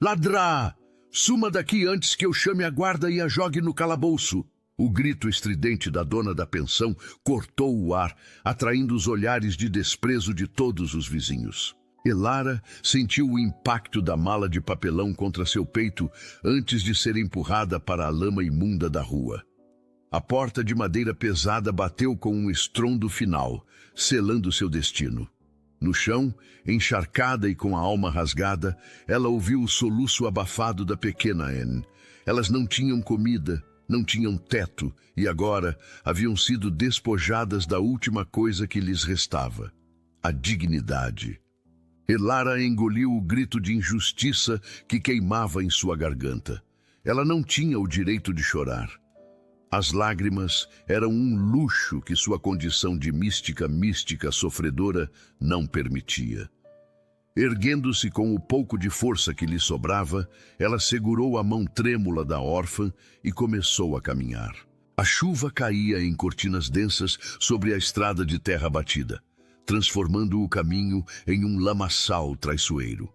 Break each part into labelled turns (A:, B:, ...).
A: Ladrá! Suma daqui antes que eu chame a guarda e a jogue no calabouço. O grito estridente da dona da pensão cortou o ar, atraindo os olhares de desprezo de todos os vizinhos. Elara sentiu o impacto da mala de papelão contra seu peito antes de ser empurrada para a lama imunda da rua. A porta de madeira pesada bateu com um estrondo final, selando seu destino. No chão, encharcada e com a alma rasgada, ela ouviu o soluço abafado da pequena Anne. Elas não tinham comida, não tinham teto e agora haviam sido despojadas da última coisa que lhes restava: a dignidade. Elara engoliu o grito de injustiça que queimava em sua garganta. Ela não tinha o direito de chorar. As lágrimas eram um luxo que sua condição de mística sofredora não permitia. Erguendo-se com o pouco de força que lhe sobrava, ela segurou a mão trêmula da órfã e começou a caminhar. A chuva caía em cortinas densas sobre a estrada de terra batida, transformando o caminho em um lamaçal traiçoeiro.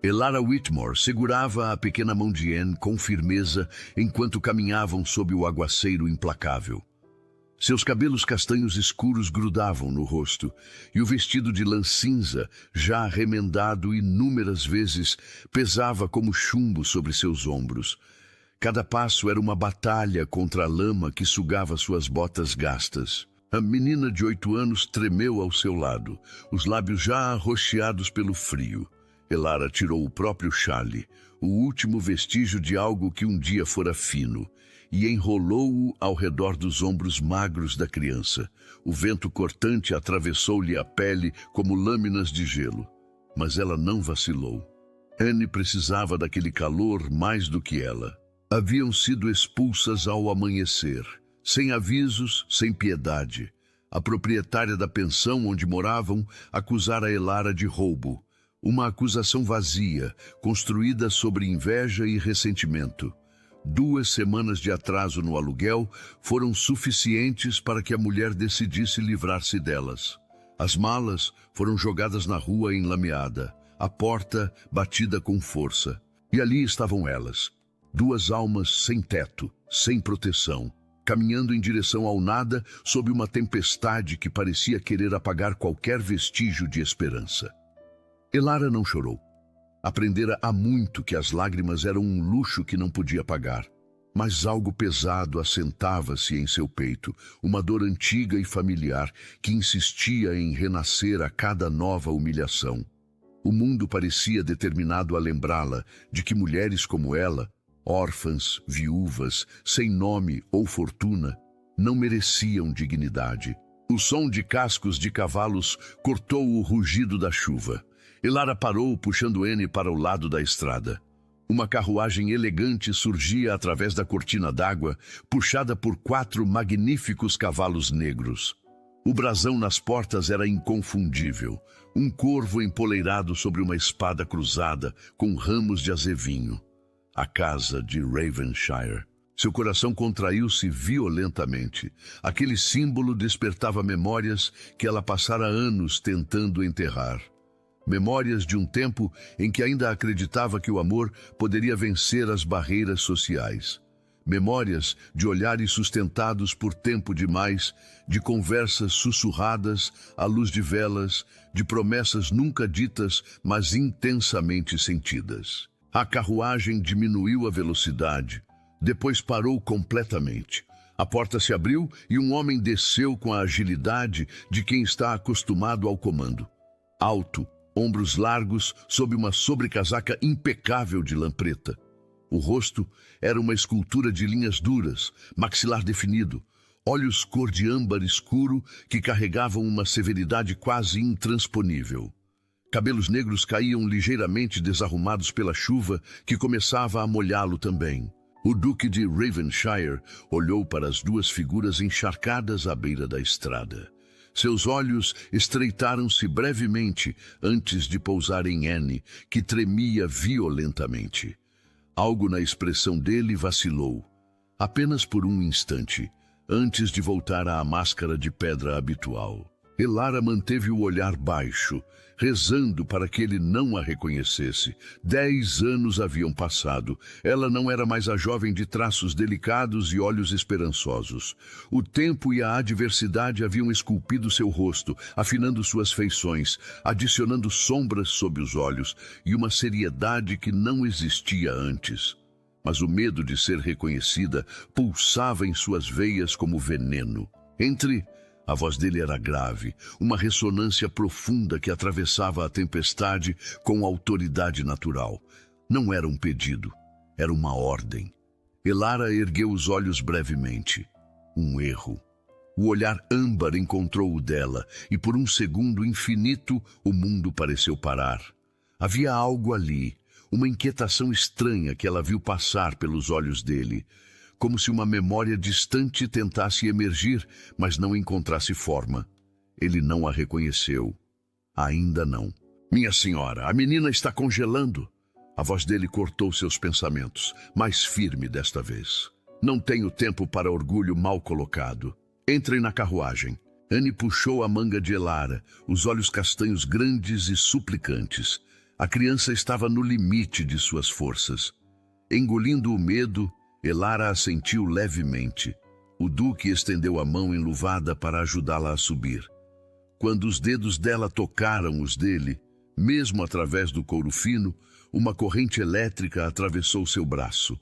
A: Elara Whitmore segurava a pequena mão de Anne com firmeza enquanto caminhavam sob o aguaceiro implacável. Seus cabelos castanhos escuros grudavam no rosto, e o vestido de lã cinza, já remendado inúmeras vezes, pesava como chumbo sobre seus ombros. Cada passo era uma batalha contra a lama que sugava suas botas gastas. A menina de 8 anos tremeu ao seu lado, os lábios já arroxeados pelo frio. Elara tirou o próprio chale, o último vestígio de algo que um dia fora fino, e enrolou-o ao redor dos ombros magros da criança. O vento cortante atravessou-lhe a pele como lâminas de gelo, mas ela não vacilou. Anne precisava daquele calor mais do que ela. Haviam sido expulsas ao amanhecer, sem avisos, sem piedade. A proprietária da pensão onde moravam acusara Elara de roubo. Uma acusação vazia, construída sobre inveja e ressentimento. 2 semanas de atraso no aluguel foram suficientes para que a mulher decidisse livrar-se delas. As malas foram jogadas na rua enlameada, a porta batida com força. E ali estavam elas, 2 almas sem teto, sem proteção, caminhando em direção ao nada sob uma tempestade que parecia querer apagar qualquer vestígio de esperança. Elara não chorou. Aprendera há muito que as lágrimas eram um luxo que não podia pagar. Mas algo pesado assentava-se em seu peito, uma dor antiga e familiar que insistia em renascer a cada nova humilhação. O mundo parecia determinado a lembrá-la de que mulheres como ela, órfãs, viúvas, sem nome ou fortuna, não mereciam dignidade. O som de cascos de cavalos cortou o rugido da chuva. Elara parou, puxando Anne para o lado da estrada. Uma carruagem elegante surgia através da cortina d'água, puxada por 4 magníficos cavalos negros. O brasão nas portas era inconfundível, um corvo empoleirado sobre uma espada cruzada, com ramos de azevinho. A casa de Ravenshire. Seu coração contraiu-se violentamente. Aquele símbolo despertava memórias que ela passara anos tentando enterrar. Memórias de um tempo em que ainda acreditava que o amor poderia vencer as barreiras sociais. Memórias de olhares sustentados por tempo demais, de conversas sussurradas à luz de velas, de promessas nunca ditas, mas intensamente sentidas. A carruagem diminuiu a velocidade, depois parou completamente. A porta se abriu e um homem desceu com a agilidade de quem está acostumado ao comando. Alto, ombros largos, sob uma sobrecasaca impecável de lã preta. O rosto era uma escultura de linhas duras, maxilar definido, olhos cor de âmbar escuro que carregavam uma severidade quase intransponível. Cabelos negros caíam ligeiramente desarrumados pela chuva que começava a molhá-lo também. O Duque de Ravenshire olhou para as 2 figuras encharcadas à beira da estrada. Seus olhos estreitaram-se brevemente antes de pousar em Anne, que tremia violentamente. Algo na expressão dele vacilou, apenas por um instante, antes de voltar à máscara de pedra habitual. Elara manteve o olhar baixo, rezando para que ele não a reconhecesse. 10 anos haviam passado. Ela não era mais a jovem de traços delicados e olhos esperançosos. O tempo e a adversidade haviam esculpido seu rosto, afinando suas feições, adicionando sombras sob os olhos e uma seriedade que não existia antes. Mas o medo de ser reconhecida pulsava em suas veias como veneno. A voz dele era grave, uma ressonância profunda que atravessava a tempestade com autoridade natural. Não era um pedido, era uma ordem. Elara ergueu os olhos brevemente. Um erro. O olhar âmbar encontrou o dela, e por um segundo infinito o mundo pareceu parar. Havia algo ali, uma inquietação estranha que ela viu passar pelos olhos dele, como se uma memória distante tentasse emergir, mas não encontrasse forma. Ele não a reconheceu. Ainda não. Minha senhora, a menina está congelando. A voz dele cortou seus pensamentos, mais firme desta vez. Não tenho tempo para orgulho mal colocado. Entrem na carruagem. Anne puxou a manga de Elara, os olhos castanhos grandes e suplicantes. A criança estava no limite de suas forças. Engolindo o medo, Elara assentiu levemente. O duque estendeu a mão enluvada para ajudá-la a subir. Quando os dedos dela tocaram os dele, mesmo através do couro fino, uma corrente elétrica atravessou seu braço.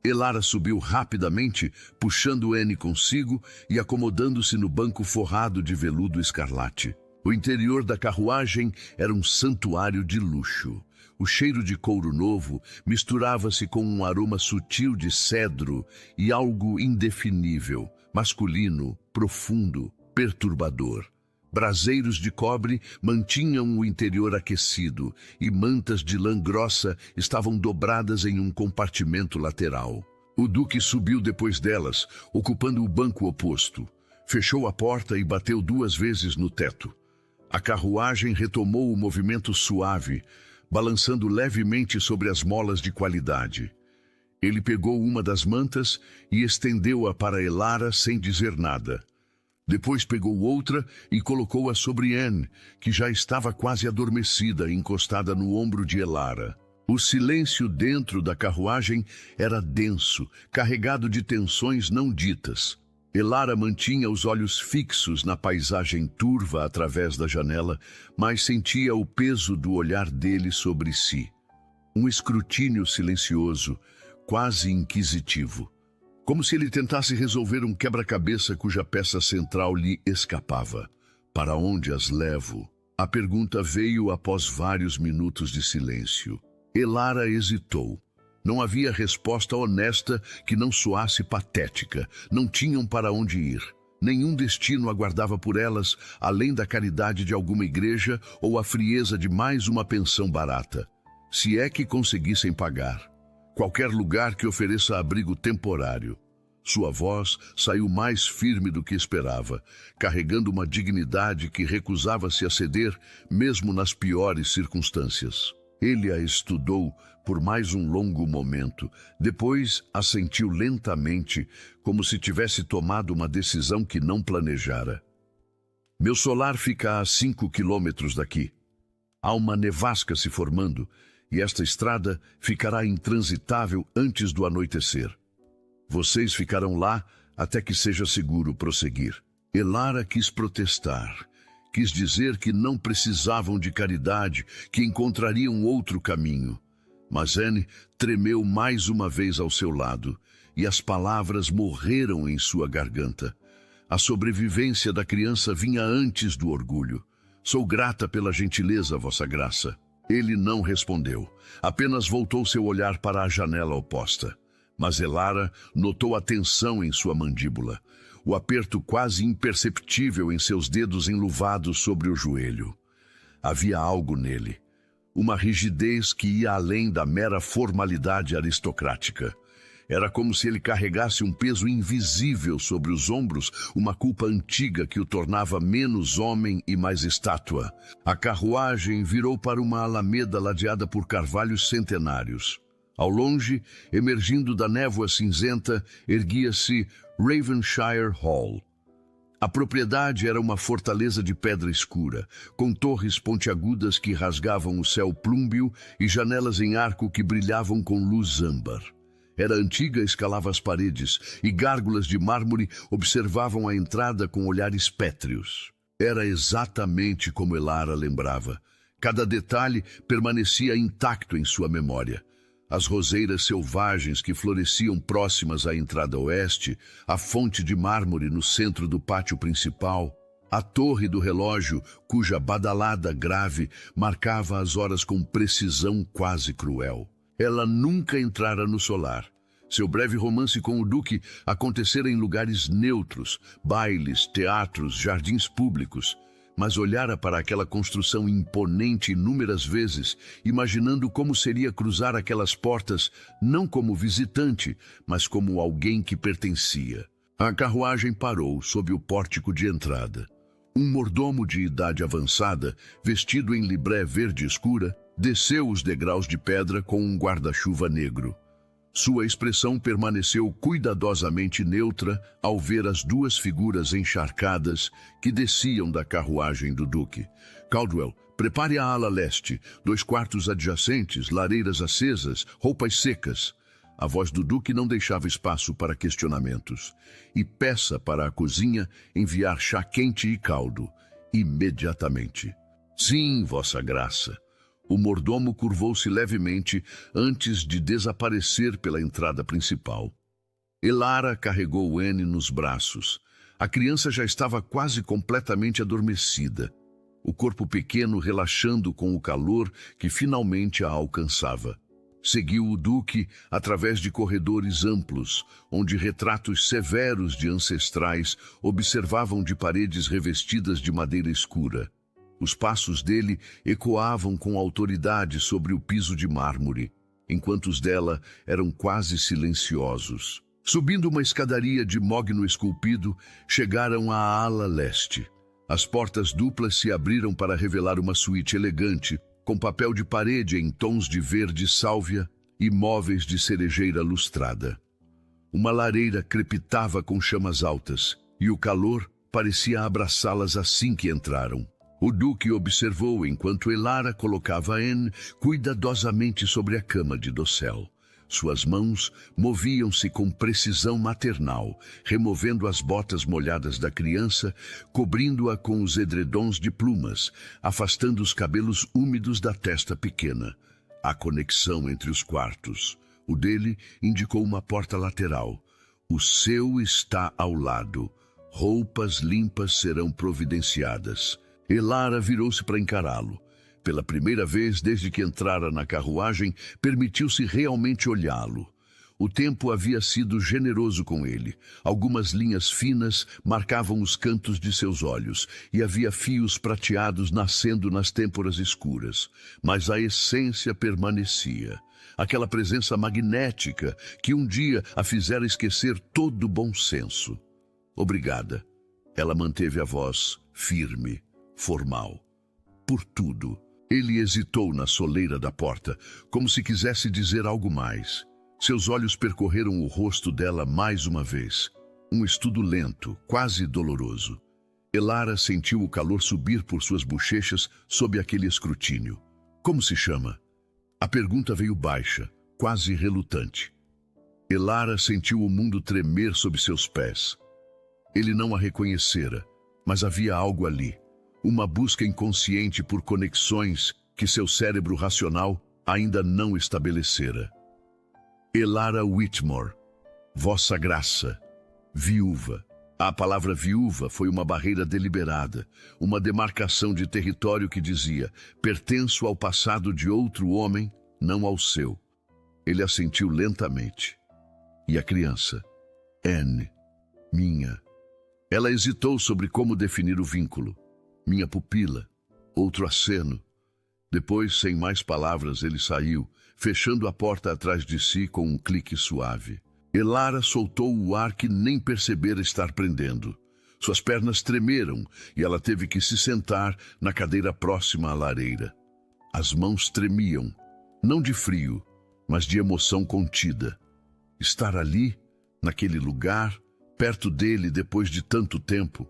A: Elara subiu rapidamente, puxando Anne consigo e acomodando-se no banco forrado de veludo escarlate. O interior da carruagem era um santuário de luxo. O cheiro de couro novo misturava-se com um aroma sutil de cedro e algo indefinível, masculino, profundo, perturbador. Braseiros de cobre mantinham o interior aquecido e mantas de lã grossa estavam dobradas em um compartimento lateral. O duque subiu depois delas, ocupando o banco oposto. Fechou a porta e bateu 2 vezes no teto. A carruagem retomou o movimento suave, balançando levemente sobre as molas de qualidade. Ele pegou uma das mantas e estendeu-a para Elara sem dizer nada. Depois pegou outra e colocou-a sobre Anne, que já estava quase adormecida, encostada no ombro de Elara. O silêncio dentro da carruagem era denso, carregado de tensões não ditas. Elara mantinha os olhos fixos na paisagem turva através da janela, mas sentia o peso do olhar dele sobre si. Um escrutínio silencioso, quase inquisitivo. Como se ele tentasse resolver um quebra-cabeça cuja peça central lhe escapava. Para onde as levo? A pergunta veio após vários minutos de silêncio. Elara hesitou. Não havia resposta honesta que não soasse patética. Não tinham para onde ir. Nenhum destino aguardava por elas, além da caridade de alguma igreja ou a frieza de mais uma pensão barata. Se é que conseguissem pagar. Qualquer lugar que ofereça abrigo temporário. Sua voz saiu mais firme do que esperava, carregando uma dignidade que recusava-se a ceder, mesmo nas piores circunstâncias. Ele a estudou por mais um longo momento, depois assentiu lentamente, como se tivesse tomado uma decisão que não planejara. Meu solar fica a 5 quilômetros daqui. Há uma nevasca se formando, e esta estrada ficará intransitável antes do anoitecer. Vocês ficarão lá até que seja seguro prosseguir. Elara quis protestar. Quis dizer que não precisavam de caridade, que encontrariam outro caminho. Mas Anne tremeu mais uma vez ao seu lado, e as palavras morreram em sua garganta. A sobrevivência da criança vinha antes do orgulho. Sou grata pela gentileza, Vossa Graça. Ele não respondeu, apenas voltou seu olhar para a janela oposta. Mas Elara notou a tensão em sua mandíbula, o aperto quase imperceptível em seus dedos enluvados sobre o joelho. Havia algo nele, uma rigidez que ia além da mera formalidade aristocrática. Era como se ele carregasse um peso invisível sobre os ombros, uma culpa antiga que o tornava menos homem e mais estátua. A carruagem virou para uma alameda ladeada por carvalhos centenários. Ao longe, emergindo da névoa cinzenta, erguia-se Ravenshire Hall. A propriedade era uma fortaleza de pedra escura, com torres pontiagudas que rasgavam o céu plúmbeo e janelas em arco que brilhavam com luz âmbar. Era antiga, escalava as paredes, e gárgulas de mármore observavam a entrada com olhares pétreos. Era exatamente como Elara lembrava. Cada detalhe permanecia intacto em sua memória. As roseiras selvagens que floresciam próximas à entrada oeste, a fonte de mármore no centro do pátio principal, a torre do relógio, cuja badalada grave marcava as horas com precisão quase cruel. Ela nunca entrara no solar. Seu breve romance com o Duque acontecera em lugares neutros, bailes, teatros, jardins públicos, mas olhara para aquela construção imponente inúmeras vezes, imaginando como seria cruzar aquelas portas, não como visitante, mas como alguém que pertencia. A carruagem parou sob o pórtico de entrada. Um mordomo de idade avançada, vestido em libré verde escura, desceu os degraus de pedra com um guarda-chuva negro. Sua expressão permaneceu cuidadosamente neutra ao ver as duas figuras encharcadas que desciam da carruagem do Duque. Caldwell, prepare a ala leste, 2 quartos adjacentes, lareiras acesas, roupas secas. A voz do Duque não deixava espaço para questionamentos. E peça para a cozinha enviar chá quente e caldo, imediatamente. Sim, Vossa Graça. O mordomo curvou-se levemente antes de desaparecer pela entrada principal. Elara carregou Anne nos braços. A criança já estava quase completamente adormecida, o corpo pequeno relaxando com o calor que finalmente a alcançava. Seguiu o Duque através de corredores amplos, onde retratos severos de ancestrais observavam de paredes revestidas de madeira escura. Os passos dele ecoavam com autoridade sobre o piso de mármore, enquanto os dela eram quase silenciosos. Subindo uma escadaria de mogno esculpido, chegaram à ala leste. As portas duplas se abriram para revelar uma suíte elegante, com papel de parede em tons de verde sálvia e móveis de cerejeira lustrada. Uma lareira crepitava com chamas altas, e o calor parecia abraçá-las assim que entraram. O Duque observou enquanto Elara colocava Anne cuidadosamente sobre a cama de dossel. Suas mãos moviam-se com precisão maternal, removendo as botas molhadas da criança, cobrindo-a com os edredons de plumas, afastando os cabelos úmidos da testa pequena. A conexão entre os quartos. O dele indicou uma porta lateral. O seu está ao lado. Roupas limpas serão providenciadas. Elara virou-se para encará-lo. Pela primeira vez desde que entrara na carruagem, permitiu-se realmente olhá-lo. O tempo havia sido generoso com ele. Algumas linhas finas marcavam os cantos de seus olhos, e havia fios prateados nascendo nas têmporas escuras. Mas a essência permanecia. Aquela presença magnética que um dia a fizera esquecer todo o bom senso. Obrigada. Ela manteve a voz firme, formal. Por tudo. Ele hesitou na soleira da porta, como se quisesse dizer algo mais. Seus olhos percorreram o rosto dela mais uma vez. Um estudo lento, quase doloroso. Elara sentiu o calor subir por suas bochechas sob aquele escrutínio. Como se chama? A pergunta veio baixa, quase relutante. Elara sentiu o mundo tremer sob seus pés. Ele não a reconhecera, mas havia algo ali. Uma busca inconsciente por conexões que seu cérebro racional ainda não estabelecera. Elara Whitmore, Vossa Graça, viúva. A palavra viúva foi uma barreira deliberada, uma demarcação de território que dizia: pertenço ao passado de outro homem, não ao seu. Ele assentiu lentamente. E a criança? Anne, minha. Ela hesitou sobre como definir o vínculo. Minha pupila, outro aceno. Depois, sem mais palavras, ele saiu, fechando a porta atrás de si com um clique suave. Elara soltou o ar que nem percebera estar prendendo. Suas pernas tremeram e ela teve que se sentar na cadeira próxima à lareira. As mãos tremiam, não de frio, mas de emoção contida. Estar ali, naquele lugar, perto dele depois de tanto tempo,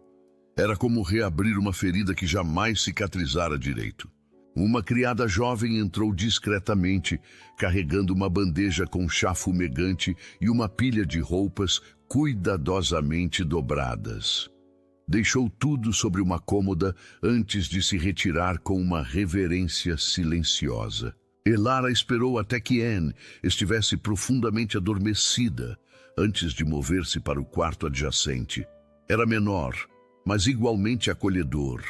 A: Era como reabrir uma ferida que jamais cicatrizara direito. Uma criada jovem entrou discretamente, carregando uma bandeja com chá fumegante e uma pilha de roupas cuidadosamente dobradas. Deixou tudo sobre uma cômoda antes de se retirar com uma reverência silenciosa. Elara esperou até que Anne estivesse profundamente adormecida antes de mover-se para o quarto adjacente. Era menor, mas igualmente acolhedor.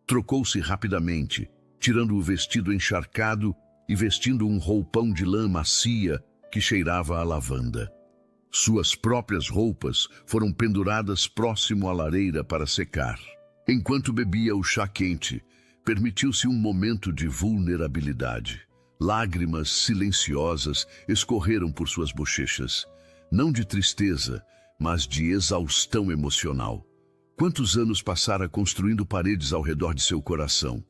A: Trocou-se rapidamente, tirando o vestido encharcado e vestindo um roupão de lã macia que cheirava a lavanda. Suas próprias roupas foram penduradas próximo à lareira para secar. Enquanto bebia o chá quente, permitiu-se um momento de vulnerabilidade. Lágrimas silenciosas escorreram por suas bochechas, não de tristeza, mas de exaustão emocional. Quantos anos passara construindo paredes ao redor de seu coração?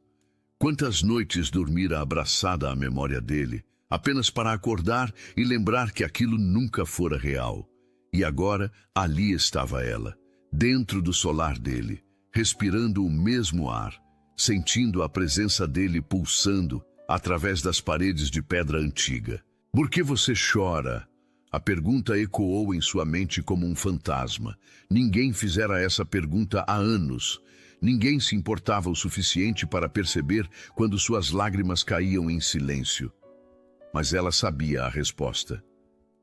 A: Quantas noites dormira abraçada à memória dele, apenas para acordar e lembrar que aquilo nunca fora real. E agora, ali estava ela, dentro do solar dele, respirando o mesmo ar, sentindo a presença dele pulsando através das paredes de pedra antiga. Por que você chora? A pergunta ecoou em sua mente como um fantasma. Ninguém fizera essa pergunta há anos. Ninguém se importava o suficiente para perceber quando suas lágrimas caíam em silêncio. Mas ela sabia a resposta.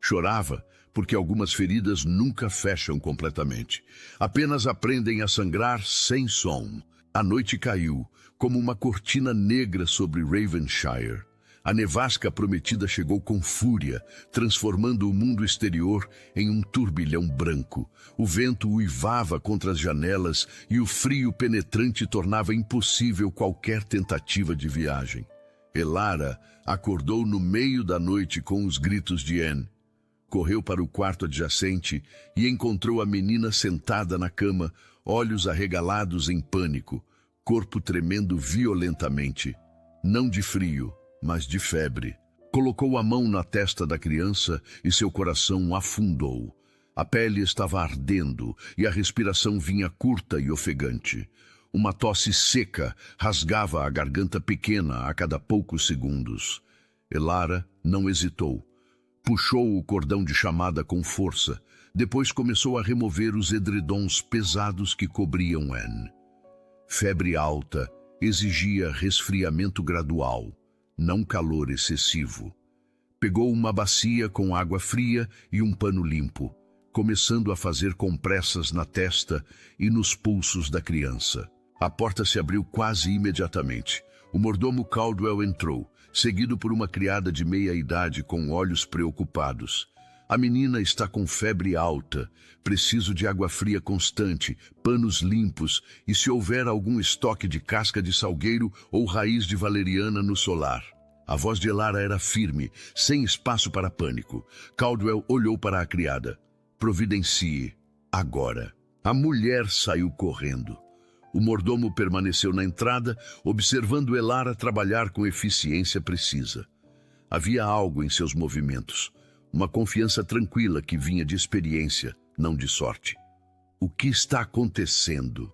A: Chorava porque algumas feridas nunca fecham completamente. Apenas aprendem a sangrar sem som. A noite caiu, como uma cortina negra sobre Ravenshire. A nevasca prometida chegou com fúria, transformando o mundo exterior em um turbilhão branco. O vento uivava contra as janelas e o frio penetrante tornava impossível qualquer tentativa de viagem. Elara acordou no meio da noite com os gritos de Anne. Correu para o quarto adjacente e encontrou a menina sentada na cama, olhos arregalados em pânico, corpo tremendo violentamente, não de frio, mas de febre. Colocou a mão na testa da criança e seu coração afundou. A pele estava ardendo e a respiração vinha curta e ofegante. Uma tosse seca rasgava a garganta pequena a cada poucos segundos. Elara não hesitou. Puxou o cordão de chamada com força. Depois começou a remover os edredons pesados que cobriam Anne. Febre alta exigia resfriamento gradual, não calor excessivo. Pegou uma bacia com água fria e um pano limpo, começando a fazer compressas na testa e nos pulsos da criança. A porta se abriu quase imediatamente. O mordomo Caldwell entrou, seguido por uma criada de meia-idade com olhos preocupados. A menina está com febre alta. Preciso de água fria constante, panos limpos e se houver algum estoque de casca de salgueiro ou raiz de valeriana no solar. A voz de Elara era firme, sem espaço para pânico. Caldwell olhou para a criada. Providencie, agora. A mulher saiu correndo. O mordomo permaneceu na entrada, observando Elara trabalhar com eficiência precisa. Havia algo em seus movimentos, uma confiança tranquila que vinha de experiência, não de sorte. O que está acontecendo?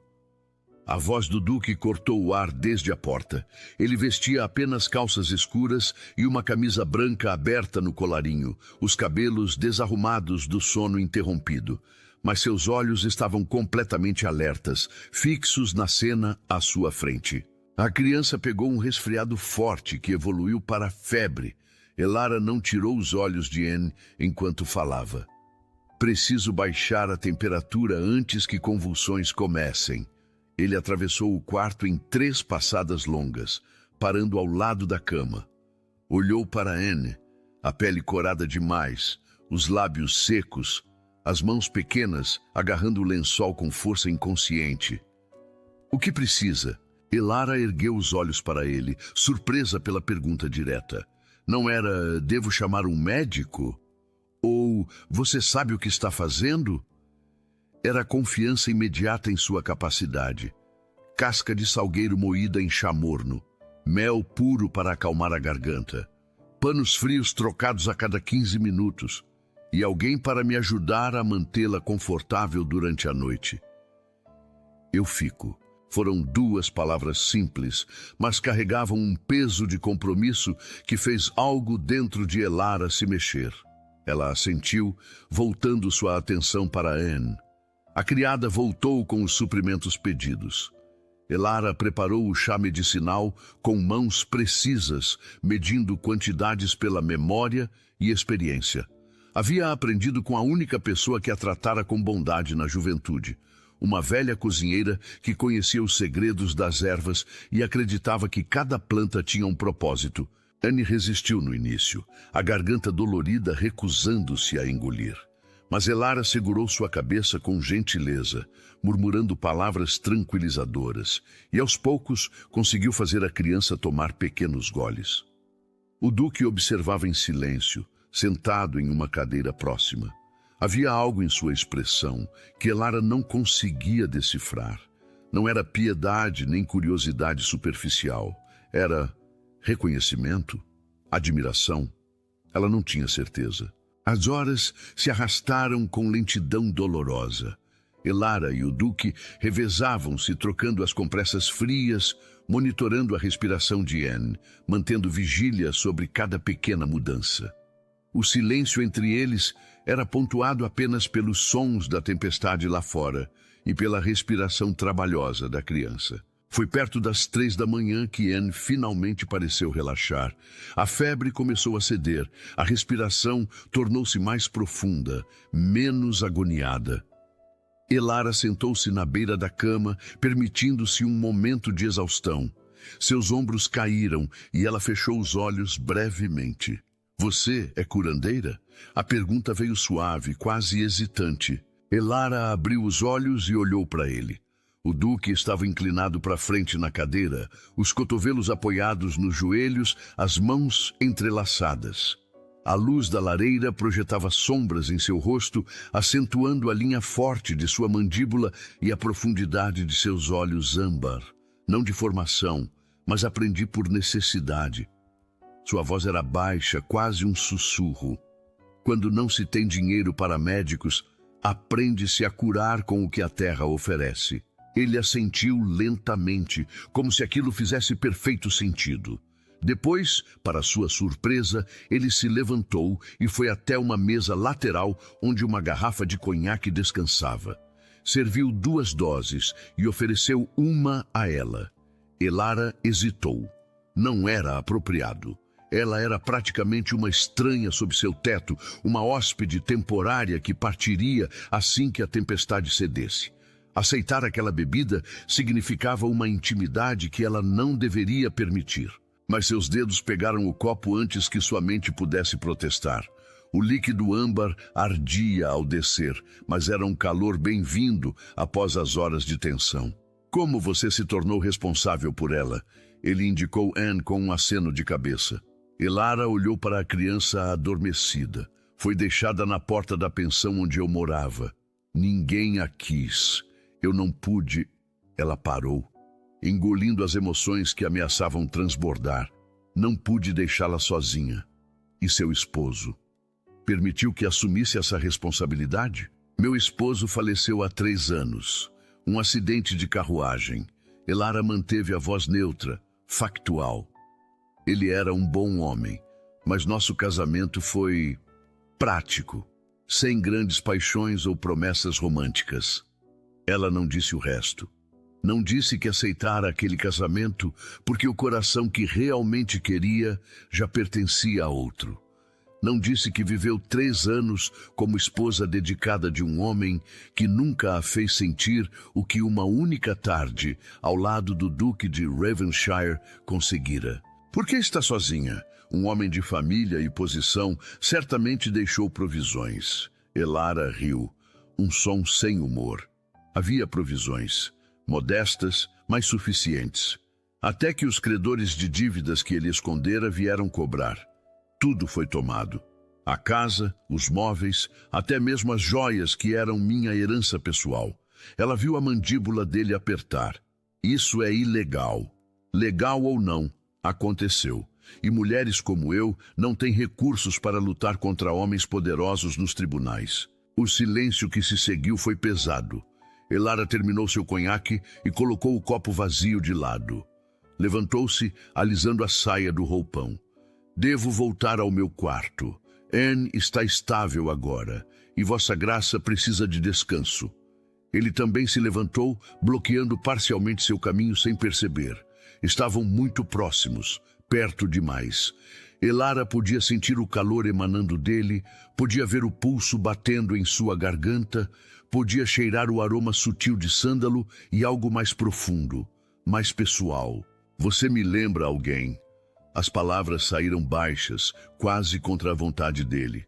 A: A voz do Duque cortou o ar desde a porta. Ele vestia apenas calças escuras e uma camisa branca aberta no colarinho, os cabelos desarrumados do sono interrompido. Mas seus olhos estavam completamente alertas, fixos na cena à sua frente. A criança pegou um resfriado forte que evoluiu para febre. Elara não tirou os olhos de Anne enquanto falava. Preciso baixar a temperatura antes que convulsões comecem. Ele atravessou o quarto em 3 passadas longas, parando ao lado da cama. Olhou para Anne, a pele corada demais, os lábios secos, as mãos pequenas agarrando o lençol com força inconsciente. O que precisa? Elara ergueu os olhos para ele, surpresa pela pergunta direta. Não era, devo chamar um médico? Ou, você sabe o que está fazendo? Era a confiança imediata em sua capacidade. Casca de salgueiro moída em chá morno, mel puro para acalmar a garganta, panos frios trocados a cada 15 minutos e alguém para me ajudar a mantê-la confortável durante a noite. Eu fico. Foram duas palavras simples, mas carregavam um peso de compromisso que fez algo dentro de Elara se mexer. Ela assentiu, voltando sua atenção para Anne. A criada voltou com os suprimentos pedidos. Elara preparou o chá medicinal com mãos precisas, medindo quantidades pela memória e experiência. Havia aprendido com a única pessoa que a tratara com bondade na juventude, uma velha cozinheira que conhecia os segredos das ervas e acreditava que cada planta tinha um propósito. Anne resistiu no início, a garganta dolorida recusando-se a engolir. Mas Elara segurou sua cabeça com gentileza, murmurando palavras tranquilizadoras, e aos poucos conseguiu fazer a criança tomar pequenos goles. O duque observava em silêncio, sentado em uma cadeira próxima. Havia algo em sua expressão que Elara não conseguia decifrar. Não era piedade nem curiosidade superficial. Era reconhecimento? Admiração? Ela não tinha certeza. As horas se arrastaram com lentidão dolorosa. Elara e o duque revezavam-se trocando as compressas frias, monitorando a respiração de Anne, mantendo vigília sobre cada pequena mudança. O silêncio entre eles era pontuado apenas pelos sons da tempestade lá fora e pela respiração trabalhosa da criança. Foi perto das 3 da manhã que Anne finalmente pareceu relaxar. A febre começou a ceder, a respiração tornou-se mais profunda, menos agoniada. Elara sentou-se na beira da cama, permitindo-se um momento de exaustão. Seus ombros caíram e ela fechou os olhos brevemente. Você é curandeira? A pergunta veio suave, quase hesitante. Elara abriu os olhos e olhou para ele. O duque estava inclinado para frente na cadeira, os cotovelos apoiados nos joelhos, as mãos entrelaçadas. A luz da lareira projetava sombras em seu rosto, acentuando a linha forte de sua mandíbula e a profundidade de seus olhos âmbar. Não de formação, mas aprendi por necessidade. Sua voz era baixa, quase um sussurro. Quando não se tem dinheiro para médicos, aprende-se a curar com o que a terra oferece. Ele assentiu lentamente, como se aquilo fizesse perfeito sentido. Depois, para sua surpresa, ele se levantou e foi até uma mesa lateral onde uma garrafa de conhaque descansava. Serviu 2 doses e ofereceu uma a ela. Elara hesitou. Não era apropriado. Ela era praticamente uma estranha sob seu teto, uma hóspede temporária que partiria assim que a tempestade cedesse. Aceitar aquela bebida significava uma intimidade que ela não deveria permitir. Mas seus dedos pegaram o copo antes que sua mente pudesse protestar. O líquido âmbar ardia ao descer, mas era um calor bem-vindo após as horas de tensão. Como você se tornou responsável por ela? Ele indicou Anne com um aceno de cabeça. Elara olhou para a criança adormecida. Foi deixada na porta da pensão onde eu morava. Ninguém a quis. Eu não pude. Ela parou, engolindo as emoções que ameaçavam transbordar. Não pude deixá-la sozinha. E seu esposo? Permitiu que assumisse essa responsabilidade? Meu esposo faleceu há 3 anos. Um acidente de carruagem. Elara manteve a voz neutra, factual. Ele era um bom homem, mas nosso casamento foi prático, sem grandes paixões ou promessas românticas. Ela não disse o resto. Não disse que aceitara aquele casamento porque o coração que realmente queria já pertencia a outro. Não disse que viveu 3 anos como esposa dedicada de um homem que nunca a fez sentir o que uma única tarde, ao lado do Duque de Ravenshire, conseguira. Por que está sozinha? Um homem de família e posição certamente deixou provisões. Elara riu, um som sem humor. Havia provisões, modestas, mas suficientes. Até que os credores de dívidas que ele escondera vieram cobrar. Tudo foi tomado. A casa, os móveis, até mesmo as joias que eram minha herança pessoal. Ela viu a mandíbula dele apertar. Isso é ilegal. Legal ou não, aconteceu. E mulheres como eu não têm recursos para lutar contra homens poderosos nos tribunais. O silêncio que se seguiu foi pesado. Elara terminou seu conhaque e colocou o copo vazio de lado. Levantou-se, alisando a saia do roupão. Devo voltar ao meu quarto. Anne está estável agora, e Vossa Graça precisa de descanso. Ele também se levantou, bloqueando parcialmente seu caminho sem perceber. Estavam muito próximos, perto demais. Elara podia sentir o calor emanando dele, podia ver o pulso batendo em sua garganta, podia cheirar o aroma sutil de sândalo e algo mais profundo, mais pessoal. Você me lembra alguém? As palavras saíram baixas, quase contra a vontade dele.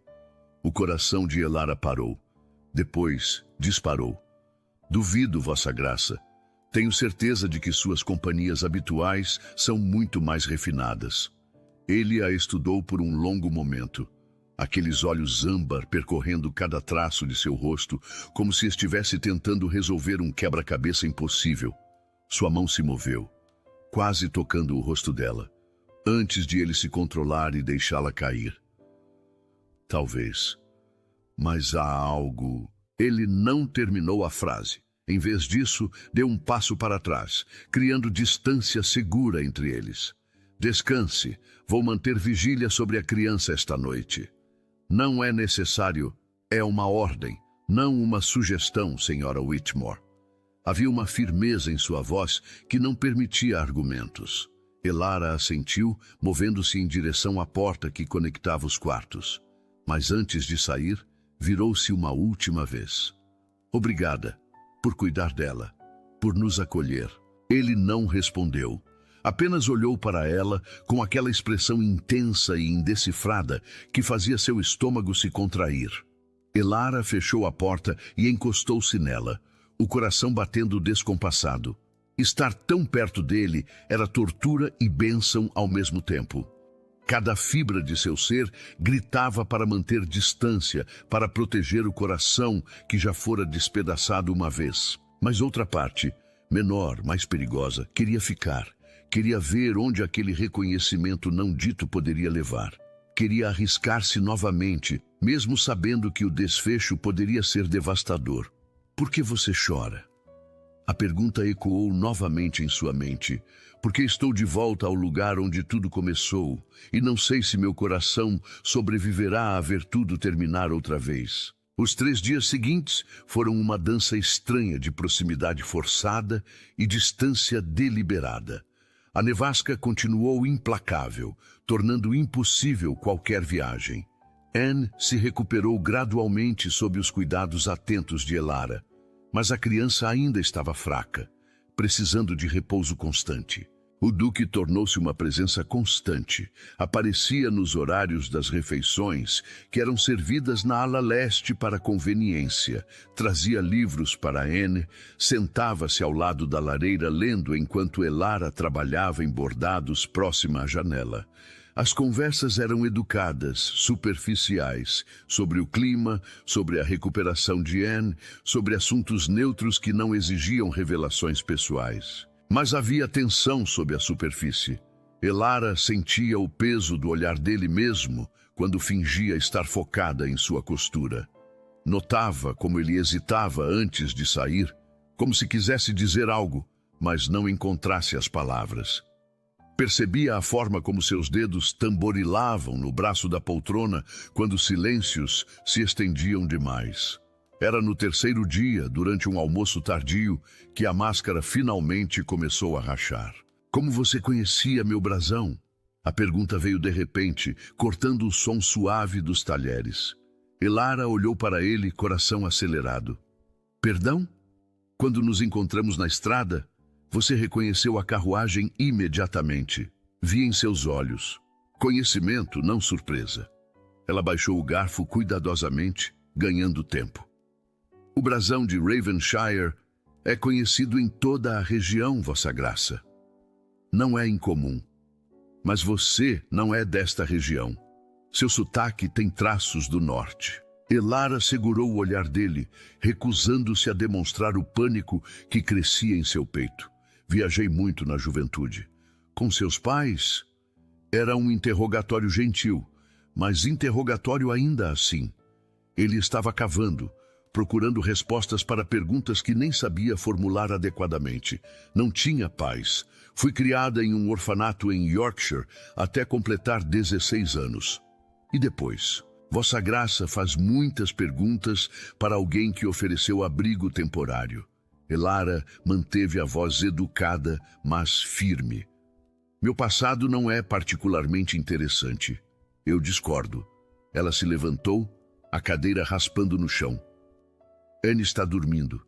A: O coração de Elara parou. Depois, disparou. Duvido, Vossa Graça. Tenho certeza de que suas companhias habituais são muito mais refinadas. Ele a estudou por um longo momento. Aqueles olhos âmbar percorrendo cada traço de seu rosto, como se estivesse tentando resolver um quebra-cabeça impossível. Sua mão se moveu, quase tocando o rosto dela, antes de ele se controlar e deixá-la cair. Talvez. Mas há algo... Ele não terminou a frase. Em vez disso, deu um passo para trás, criando distância segura entre eles. Descanse. Vou manter vigília sobre a criança esta noite. Não é necessário. É uma ordem, não uma sugestão, Senhora Whitmore. Havia uma firmeza em sua voz que não permitia argumentos. Elara assentiu, movendo-se em direção à porta que conectava os quartos. Mas antes de sair, virou-se uma última vez. Obrigada por cuidar dela, por nos acolher. Ele não respondeu. Apenas olhou para ela com aquela expressão intensa e indecifrada que fazia seu estômago se contrair. Elara fechou a porta e encostou-se nela, o coração batendo descompassado. Estar tão perto dele era tortura e bênção ao mesmo tempo. Cada fibra de seu ser gritava para manter distância, para proteger o coração que já fora despedaçado uma vez. Mas outra parte, menor, mais perigosa, queria ficar. Queria ver onde aquele reconhecimento não dito poderia levar. Queria arriscar-se novamente, mesmo sabendo que o desfecho poderia ser devastador. Por que você chora? A pergunta ecoou novamente em sua mente. Porque estou de volta ao lugar onde tudo começou, e não sei se meu coração sobreviverá a ver tudo terminar outra vez. Os 3 dias seguintes foram uma dança estranha de proximidade forçada e distância deliberada. A nevasca continuou implacável, tornando impossível qualquer viagem. Anne se recuperou gradualmente sob os cuidados atentos de Elara, mas a criança ainda estava fraca, precisando de repouso constante. O Duque tornou-se uma presença constante. Aparecia nos horários das refeições, que eram servidas na ala leste para conveniência. Trazia livros para Anne, sentava-se ao lado da lareira lendo enquanto Elara trabalhava em bordados próxima à janela. As conversas eram educadas, superficiais, sobre o clima, sobre a recuperação de Anne, sobre assuntos neutros que não exigiam revelações pessoais. Mas havia tensão sob a superfície. Elara sentia o peso do olhar dele mesmo quando fingia estar focada em sua costura. Notava como ele hesitava antes de sair, como se quisesse dizer algo, mas não encontrasse as palavras. Percebia a forma como seus dedos tamborilavam no braço da poltrona quando os silêncios se estendiam demais. Era no 3º dia, durante um almoço tardio, que a máscara finalmente começou a rachar. Como você conhecia meu brasão? A pergunta veio de repente, cortando o som suave dos talheres. Elara olhou para ele, coração acelerado. Perdão? Quando nos encontramos na estrada, você reconheceu a carruagem imediatamente. Vi em seus olhos. Conhecimento, não surpresa. Ela baixou o garfo cuidadosamente, ganhando tempo. O brasão de Ravenshire é conhecido em toda a região, Vossa Graça. Não é incomum. Mas você não é desta região. Seu sotaque tem traços do norte. Elara segurou o olhar dele, recusando-se a demonstrar o pânico que crescia em seu peito. Viajei muito na juventude. Com seus pais? Era um interrogatório gentil, mas interrogatório ainda assim. Ele estava cavando, procurando respostas para perguntas que nem sabia formular adequadamente. Não tinha pais. Fui criada em um orfanato em Yorkshire até completar 16 anos. E depois? Vossa Graça faz muitas perguntas para alguém que ofereceu abrigo temporário. Elara manteve a voz educada, mas firme. Meu passado não é particularmente interessante. Eu discordo. Ela se levantou, a cadeira raspando no chão. Anne está dormindo.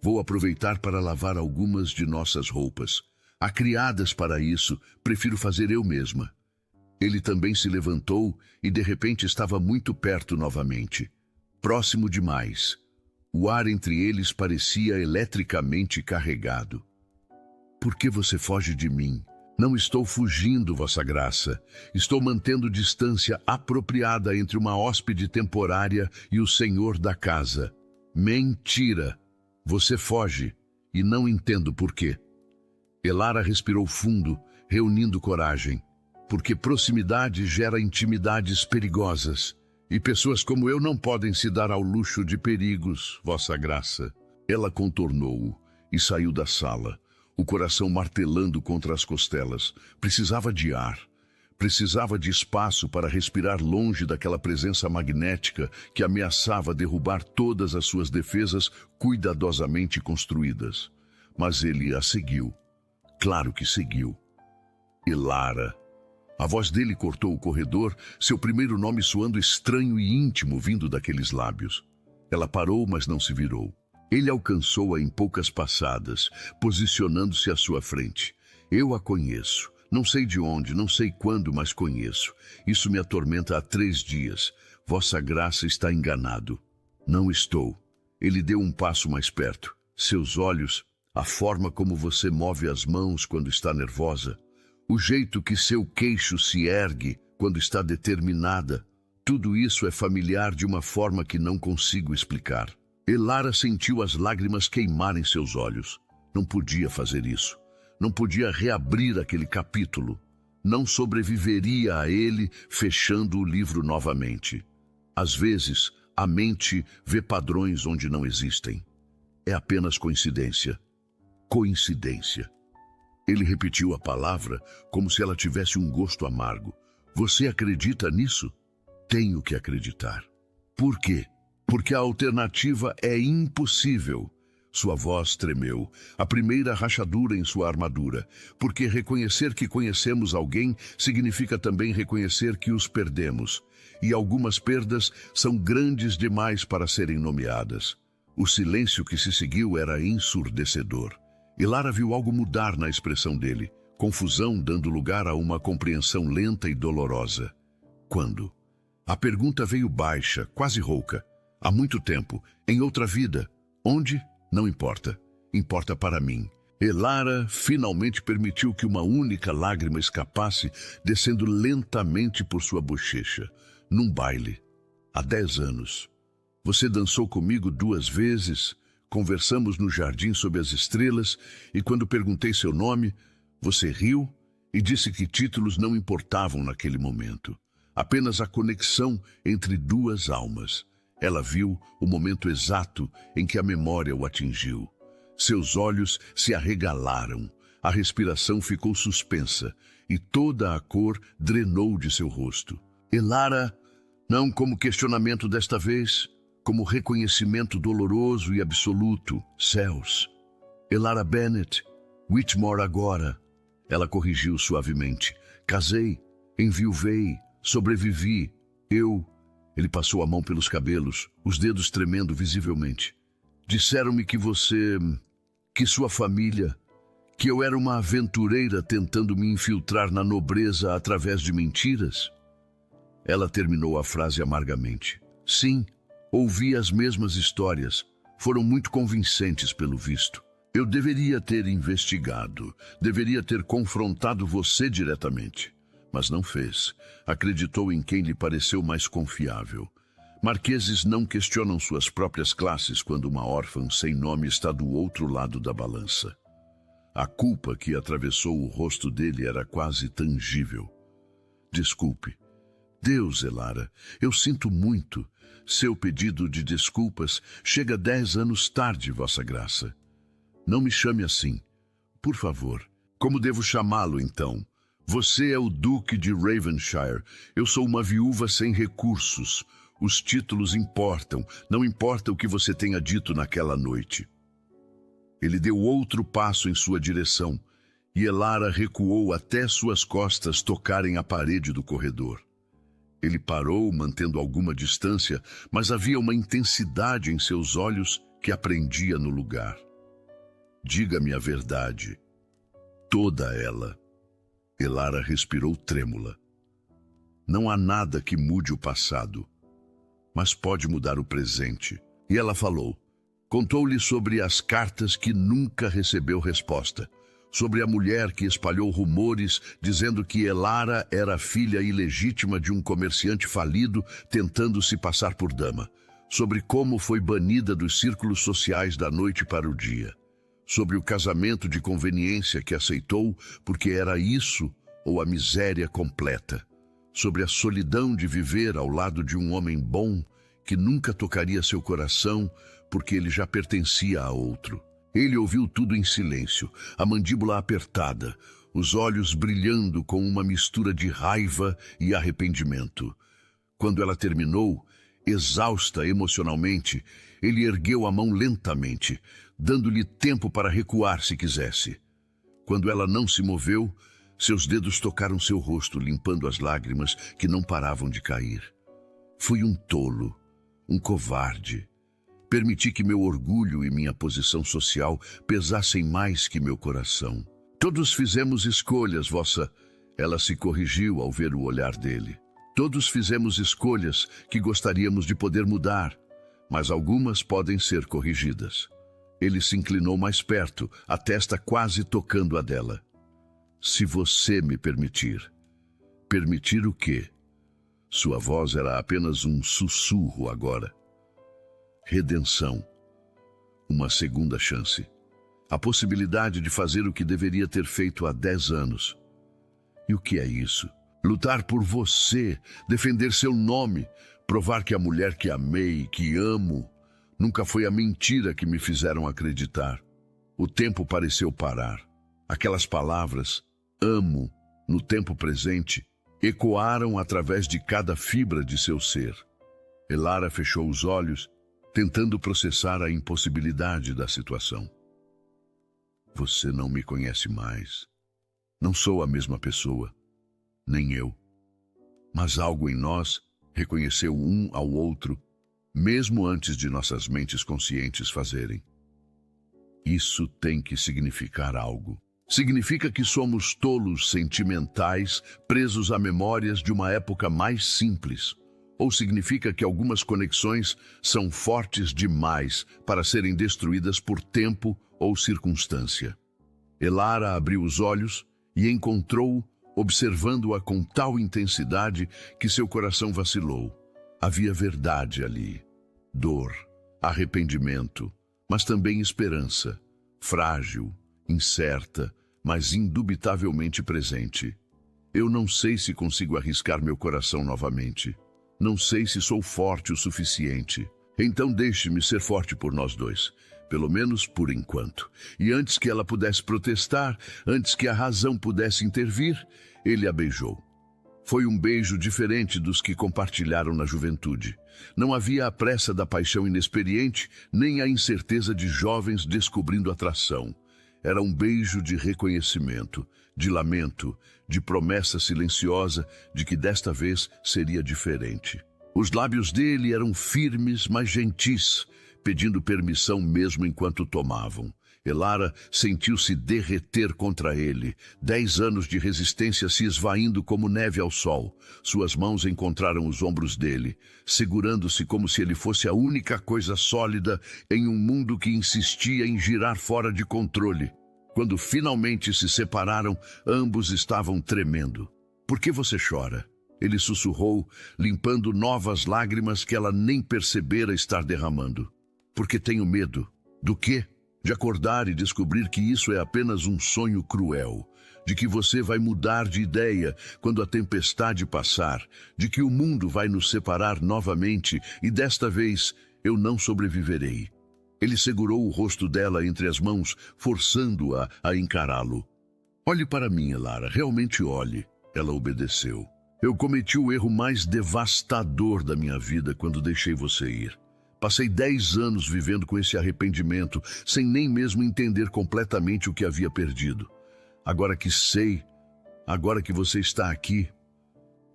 A: Vou aproveitar para lavar algumas de nossas roupas. Há criadas para isso, prefiro fazer eu mesma. Ele também se levantou e de repente estava muito perto novamente. Próximo demais. O ar entre eles parecia eletricamente carregado. Por que você foge de mim? Não estou fugindo, Vossa Graça. Estou mantendo distância apropriada entre uma hóspede temporária e o senhor da casa. Mentira! Você foge, e não entendo por quê. Elara respirou fundo, reunindo coragem. Porque proximidade gera intimidades perigosas, e pessoas como eu não podem se dar ao luxo de perigos, Vossa Graça. Ela contornou-o e saiu da sala, o coração martelando contra as costelas. Precisava de ar. Precisava de espaço para respirar longe daquela presença magnética que ameaçava derrubar todas as suas defesas cuidadosamente construídas. Mas ele a seguiu. Claro que seguiu. Elara. A voz dele cortou o corredor, seu primeiro nome soando estranho e íntimo vindo daqueles lábios. Ela parou, mas não se virou. Ele alcançou-a em poucas passadas, posicionando-se à sua frente. Eu a conheço. Não sei de onde, não sei quando, mas conheço. Isso me atormenta há 3 dias. Vossa Graça está enganado. Não estou. Ele deu um passo mais perto. Seus olhos, a forma como você move as mãos quando está nervosa, o jeito que seu queixo se ergue quando está determinada, tudo isso é familiar de uma forma que não consigo explicar. Elara sentiu as lágrimas queimarem seus olhos. Não podia fazer isso. Não podia reabrir aquele capítulo. Não sobreviveria a ele fechando o livro novamente. Às vezes, a mente vê padrões onde não existem. É apenas coincidência. Coincidência. Ele repetiu a palavra como se ela tivesse um gosto amargo. Você acredita nisso? Tenho que acreditar. Por quê? Porque a alternativa é impossível. Sua voz tremeu, a primeira rachadura em sua armadura, porque reconhecer que conhecemos alguém significa também reconhecer que os perdemos, e algumas perdas são grandes demais para serem nomeadas. O silêncio que se seguiu era ensurdecedor. Elara viu algo mudar na expressão dele, confusão dando lugar a uma compreensão lenta e dolorosa. Quando? A pergunta veio baixa, quase rouca. Há muito tempo, em outra vida. Onde? Não importa. Importa para mim. Elara finalmente permitiu que uma única lágrima escapasse, descendo lentamente por sua bochecha. Num baile. Há 10 anos. Você dançou comigo 2 vezes, conversamos no jardim sob as estrelas, e quando perguntei seu nome, você riu e disse que títulos não importavam naquele momento. Apenas a conexão entre 2 almas. Ela viu o momento exato em que a memória o atingiu. Seus olhos se arregalaram, a respiração ficou suspensa e toda a cor drenou de seu rosto. Elara, não como questionamento desta vez, como reconhecimento doloroso e absoluto. Céus. Elara Bennett, Whitmore agora. Ela corrigiu suavemente. Casei, enviuvei, sobrevivi. Ele passou a mão pelos cabelos, os dedos tremendo visivelmente. Disseram-me que que sua família, que eu era uma aventureira tentando me infiltrar na nobreza através de mentiras. Ela terminou a frase amargamente. Sim, ouvi as mesmas histórias. Foram muito convincentes pelo visto. Eu deveria ter investigado, deveria ter confrontado você diretamente. Mas não fez. Acreditou em quem lhe pareceu mais confiável. Marqueses não questionam suas próprias classes quando uma órfã sem nome está do outro lado da balança. A culpa que atravessou o rosto dele era quase tangível. Desculpe. Deus, Elara, eu sinto muito. Seu pedido de desculpas chega 10 anos tarde, Vossa Graça. Não me chame assim, por favor. Como devo chamá-lo, então? Você é o Duque de Ravenshire. Eu sou uma viúva sem recursos. Os títulos importam, não importa o que você tenha dito naquela noite. Ele deu outro passo em sua direção, e Elara recuou até suas costas tocarem a parede do corredor. Ele parou, mantendo alguma distância, mas havia uma intensidade em seus olhos que a prendia no lugar. Diga-me a verdade. Toda ela. Elara respirou trêmula. Não há nada que mude o passado, mas pode mudar o presente. E ela falou. Contou-lhe sobre as cartas que nunca recebeu resposta, sobre a mulher que espalhou rumores dizendo que Elara era filha ilegítima de um comerciante falido tentando se passar por dama, sobre como foi banida dos círculos sociais da noite para o dia, sobre o casamento de conveniência que aceitou porque era isso ou a miséria completa, sobre a solidão de viver ao lado de um homem bom que nunca tocaria seu coração porque ele já pertencia a outro. Ele ouviu tudo em silêncio, a mandíbula apertada, os olhos brilhando com uma mistura de raiva e arrependimento. Quando ela terminou, exausta emocionalmente, ele ergueu a mão lentamente, dando-lhe tempo para recuar se quisesse. Quando ela não se moveu, seus dedos tocaram seu rosto, limpando as lágrimas que não paravam de cair. Fui um tolo, um covarde. Permiti que meu orgulho e minha posição social pesassem mais que meu coração. Todos fizemos escolhas, vossa... Ela se corrigiu ao ver o olhar dele. Todos fizemos escolhas que gostaríamos de poder mudar, mas algumas podem ser corrigidas. Ele se inclinou mais perto, a testa quase tocando a dela. Se você me permitir. Permitir o quê? Sua voz era apenas um sussurro agora. Redenção. Uma segunda chance. A possibilidade de fazer o que deveria ter feito há 10 anos. E o que é isso? Lutar por você, defender seu nome, provar que a mulher que amei, que amo, nunca foi a mentira que me fizeram acreditar. O tempo pareceu parar. Aquelas palavras, amo, no tempo presente, ecoaram através de cada fibra de seu ser. Elara fechou os olhos, tentando processar a impossibilidade da situação. Você não me conhece mais. Não sou a mesma pessoa, nem eu. Mas algo em nós reconheceu um ao outro, mesmo antes de nossas mentes conscientes fazerem. Isso tem que significar algo. Significa que somos tolos sentimentais, presos a memórias de uma época mais simples. Ou significa que algumas conexões são fortes demais para serem destruídas por tempo ou circunstância. Elara abriu os olhos e encontrou-o, observando-a com tal intensidade que seu coração vacilou. Havia verdade ali, dor, arrependimento, mas também esperança, frágil, incerta, mas indubitavelmente presente. Eu não sei se consigo arriscar meu coração novamente. Não sei se sou forte o suficiente. Então deixe-me ser forte por nós dois, pelo menos por enquanto. E antes que ela pudesse protestar, antes que a razão pudesse intervir, ele a beijou. Foi um beijo diferente dos que compartilharam na juventude. Não havia a pressa da paixão inexperiente, nem a incerteza de jovens descobrindo atração. Era um beijo de reconhecimento, de lamento, de promessa silenciosa de que desta vez seria diferente. Os lábios dele eram firmes, mas gentis, pedindo permissão mesmo enquanto tomavam. Elara sentiu-se derreter contra ele, 10 anos de resistência se esvaindo como neve ao sol. Suas mãos encontraram os ombros dele, segurando-se como se ele fosse a única coisa sólida em um mundo que insistia em girar fora de controle. Quando finalmente se separaram, ambos estavam tremendo. "Por que você chora?" Ele sussurrou, limpando novas lágrimas que ela nem percebera estar derramando. "Porque tenho medo." "Do quê?" de acordar e descobrir que isso é apenas um sonho cruel, de que você vai mudar de ideia quando a tempestade passar, de que o mundo vai nos separar novamente e desta vez eu não sobreviverei. Ele segurou o rosto dela entre as mãos, forçando-a a encará-lo. Olhe para mim, Elara, realmente olhe. Ela obedeceu. Eu cometi o erro mais devastador da minha vida quando deixei você ir. Passei 10 anos vivendo com esse arrependimento, sem nem mesmo entender completamente o que havia perdido. Agora que sei, agora que você está aqui,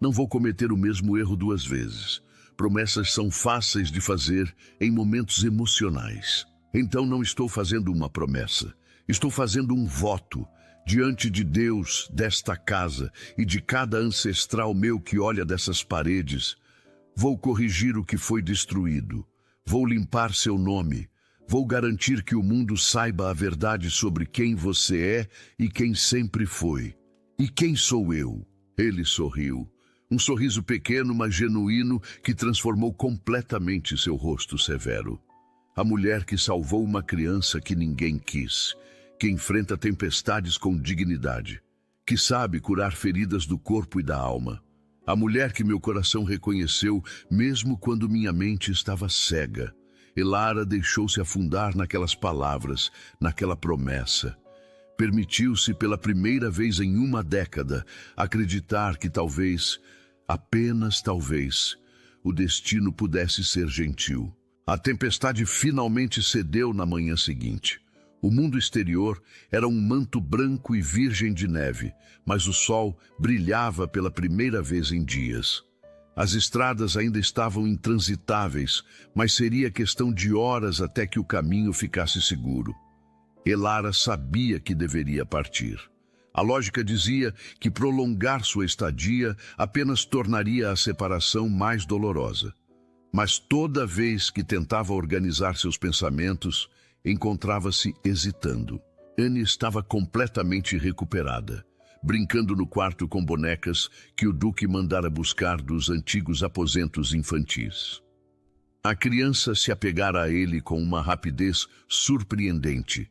A: não vou cometer o mesmo erro 2 vezes. Promessas são fáceis de fazer em momentos emocionais. Então não estou fazendo uma promessa, estou fazendo um voto diante de Deus, desta casa e de cada ancestral meu que olha dessas paredes. Vou corrigir o que foi destruído, vou limpar seu nome, vou garantir que o mundo saiba a verdade sobre quem você é e quem sempre foi. E quem sou eu? Ele sorriu. Um sorriso pequeno, mas genuíno, que transformou completamente seu rosto severo. A mulher que salvou uma criança que ninguém quis, que enfrenta tempestades com dignidade, que sabe curar feridas do corpo e da alma. A mulher que meu coração reconheceu mesmo quando minha mente estava cega. Elara deixou-se afundar naquelas palavras, naquela promessa. Permitiu-se pela primeira vez em uma década acreditar que talvez, apenas talvez, o destino pudesse ser gentil. A tempestade finalmente cedeu na manhã seguinte. O mundo exterior era um manto branco e virgem de neve, mas o sol brilhava pela primeira vez em dias. As estradas ainda estavam intransitáveis, mas seria questão de horas até que o caminho ficasse seguro. Elara sabia que deveria partir. A lógica dizia que prolongar sua estadia apenas tornaria a separação mais dolorosa. Mas toda vez que tentava organizar seus pensamentos, encontrava-se hesitando. Anne estava completamente recuperada, brincando no quarto com bonecas que o Duque mandara buscar dos antigos aposentos infantis. A criança se apegara a ele com uma rapidez surpreendente,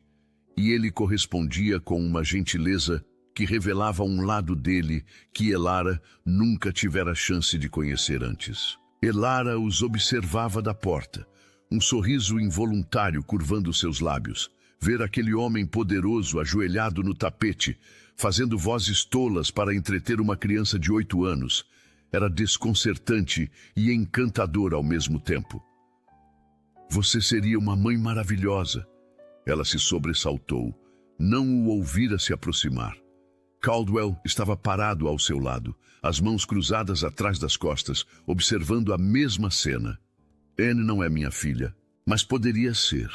A: e ele correspondia com uma gentileza que revelava um lado dele que Elara nunca tivera chance de conhecer antes. Elara os observava da porta, um sorriso involuntário curvando seus lábios. Ver aquele homem poderoso ajoelhado no tapete, fazendo vozes tolas para entreter uma criança de 8 anos, era desconcertante e encantador ao mesmo tempo. Você seria uma mãe maravilhosa. Ela se sobressaltou. Não o ouvira se aproximar. Caldwell estava parado ao seu lado, as mãos cruzadas atrás das costas, observando a mesma cena. Anne não é minha filha, mas poderia ser,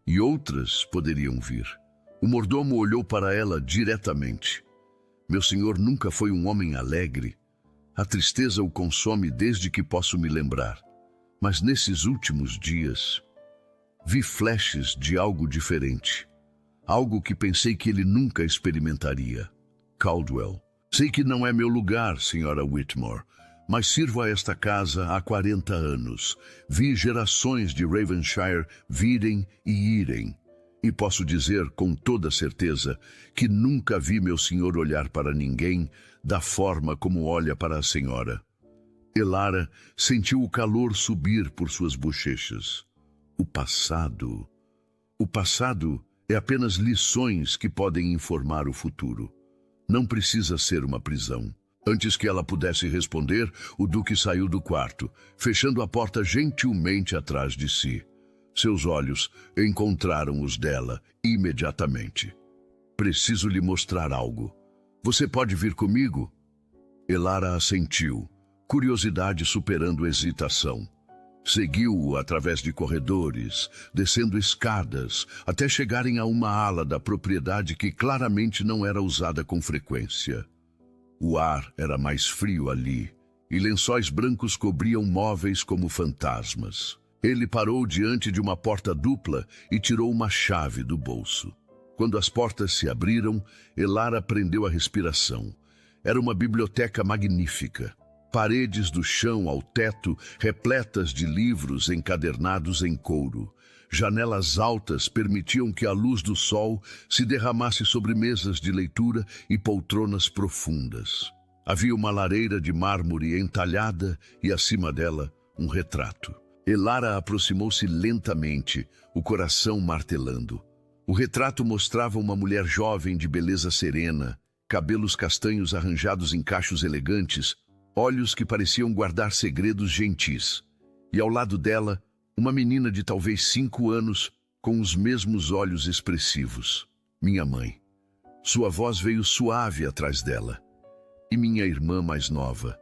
A: e outras poderiam vir. O mordomo olhou para ela diretamente. Meu senhor nunca foi um homem alegre. A tristeza o consome desde que posso me lembrar. Mas nesses últimos dias, vi flashes de algo diferente. Algo que pensei que ele nunca experimentaria. Caldwell. Sei que não é meu lugar, senhora Whitmore, mas sirvo a esta casa há 40 anos. Vi gerações de Ravenshire virem e irem. E posso dizer com toda certeza que nunca vi meu senhor olhar para ninguém da forma como olha para a senhora. Elara sentiu o calor subir por suas bochechas. O passado é apenas lições que podem informar o futuro. Não precisa ser uma prisão. Antes que ela pudesse responder, o Duque saiu do quarto, fechando a porta gentilmente atrás de si. Seus olhos encontraram os dela imediatamente. Preciso lhe mostrar algo. Você pode vir comigo? Elara assentiu, curiosidade superando hesitação. Seguiu-o através de corredores, descendo escadas, até chegarem a uma ala da propriedade que claramente não era usada com frequência. O ar era mais frio ali, e lençóis brancos cobriam móveis como fantasmas. Ele parou diante de uma porta dupla e tirou uma chave do bolso. Quando as portas se abriram, Elara prendeu a respiração. Era uma biblioteca magnífica. Paredes do chão ao teto repletas de livros encadernados em couro. Janelas altas permitiam que a luz do sol se derramasse sobre mesas de leitura e poltronas profundas. Havia uma lareira de mármore entalhada e, acima dela, um retrato. Elara aproximou-se lentamente, o coração martelando. O retrato mostrava uma mulher jovem de beleza serena, cabelos castanhos arranjados em cachos elegantes, olhos que pareciam guardar segredos gentis. E ao lado dela, uma menina de talvez 5 anos, com os mesmos olhos expressivos. Minha mãe. Sua voz veio suave atrás dela. E minha irmã mais nova.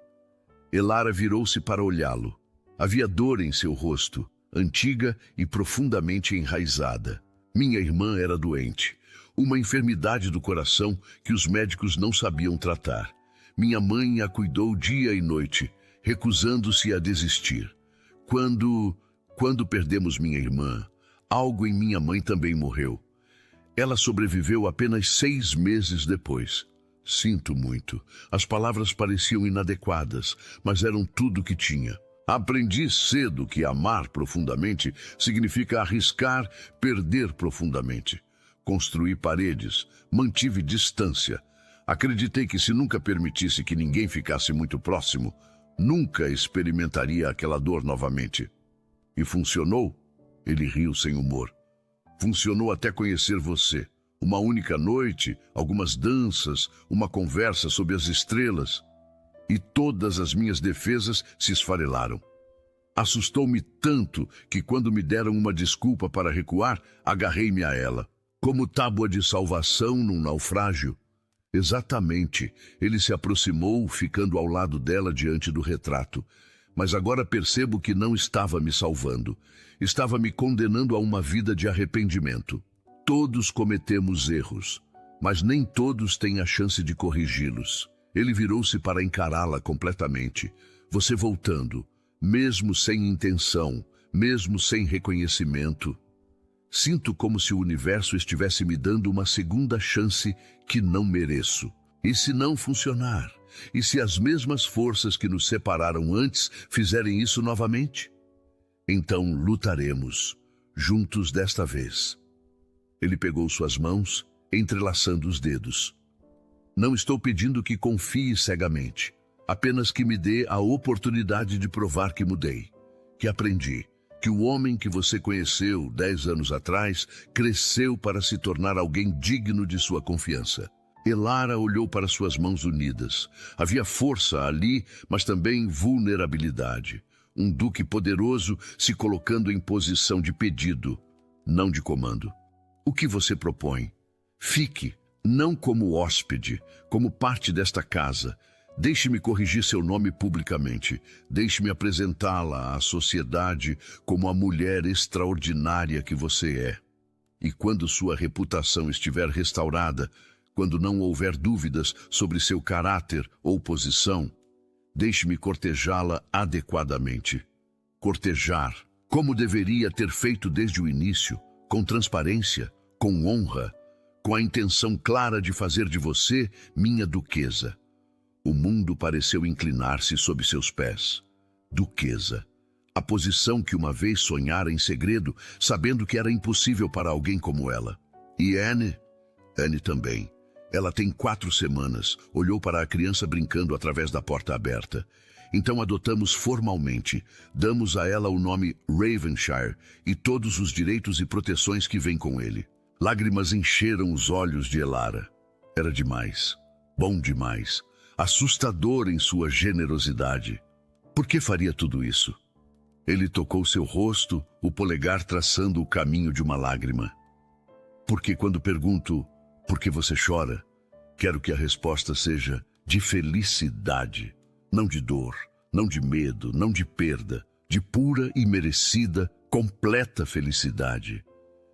A: Elara virou-se para olhá-lo. Havia dor em seu rosto, antiga e profundamente enraizada. Minha irmã era doente, uma enfermidade do coração que os médicos não sabiam tratar. Minha mãe a cuidou dia e noite, recusando-se a desistir. Quando perdemos minha irmã, algo em minha mãe também morreu. Ela sobreviveu apenas 6 meses depois. Sinto muito. As palavras pareciam inadequadas, mas eram tudo o que tinha. Aprendi cedo que amar profundamente significa arriscar, perder profundamente. Construí paredes, mantive distância. Acreditei que se nunca permitisse que ninguém ficasse muito próximo, nunca experimentaria aquela dor novamente. E funcionou? Ele riu sem humor. Funcionou até conhecer você. Uma única noite, algumas danças, uma conversa sob as estrelas. E todas as minhas defesas se esfarelaram. Assustou-me tanto que quando me deram uma desculpa para recuar, agarrei-me a ela. Como tábua de salvação num naufrágio. Exatamente. Ele se aproximou, ficando ao lado dela diante do retrato. Mas agora percebo que não estava me salvando. Estava me condenando a uma vida de arrependimento. Todos cometemos erros, mas nem todos têm a chance de corrigi-los. Ele virou-se para encará-la completamente. Você voltando, mesmo sem intenção, mesmo sem reconhecimento. Sinto como se o universo estivesse me dando uma segunda chance que não mereço. E se não funcionar? E se as mesmas forças que nos separaram antes fizerem isso novamente? Então lutaremos, juntos desta vez. Ele pegou suas mãos, entrelaçando os dedos. Não estou pedindo que confie cegamente, apenas que me dê a oportunidade de provar que mudei, que aprendi, que o homem que você conheceu 10 anos atrás cresceu para se tornar alguém digno de sua confiança. Elara olhou para suas mãos unidas. Havia força ali, mas também vulnerabilidade. Um duque poderoso se colocando em posição de pedido, não de comando. O que você propõe? Fique. Não como hóspede, como parte desta casa. Deixe-me corrigir seu nome publicamente. Deixe-me apresentá-la à sociedade como a mulher extraordinária que você é. E quando sua reputação estiver restaurada, quando não houver dúvidas sobre seu caráter ou posição, deixe-me cortejá-la adequadamente. Cortejar, como deveria ter feito desde o início, com transparência, com honra, com a intenção clara de fazer de você minha duquesa. O mundo pareceu inclinar-se sob seus pés. Duquesa. A posição que uma vez sonhara em segredo, sabendo que era impossível para alguém como ela. E Anne? Anne também. Ela tem 4 semanas. Olhou para a criança brincando através da porta aberta. Então adotamos formalmente. Damos a ela o nome Ravenshire e todos os direitos e proteções que vêm com ele. Lágrimas encheram os olhos de Elara. Era demais. Bom demais. Assustador em sua generosidade. Por que faria tudo isso? Ele tocou seu rosto, o polegar traçando o caminho de uma lágrima. Porque quando pergunto, por que você chora? Quero que a resposta seja de felicidade. Não de dor, não de medo, não de perda. De pura e merecida, completa felicidade.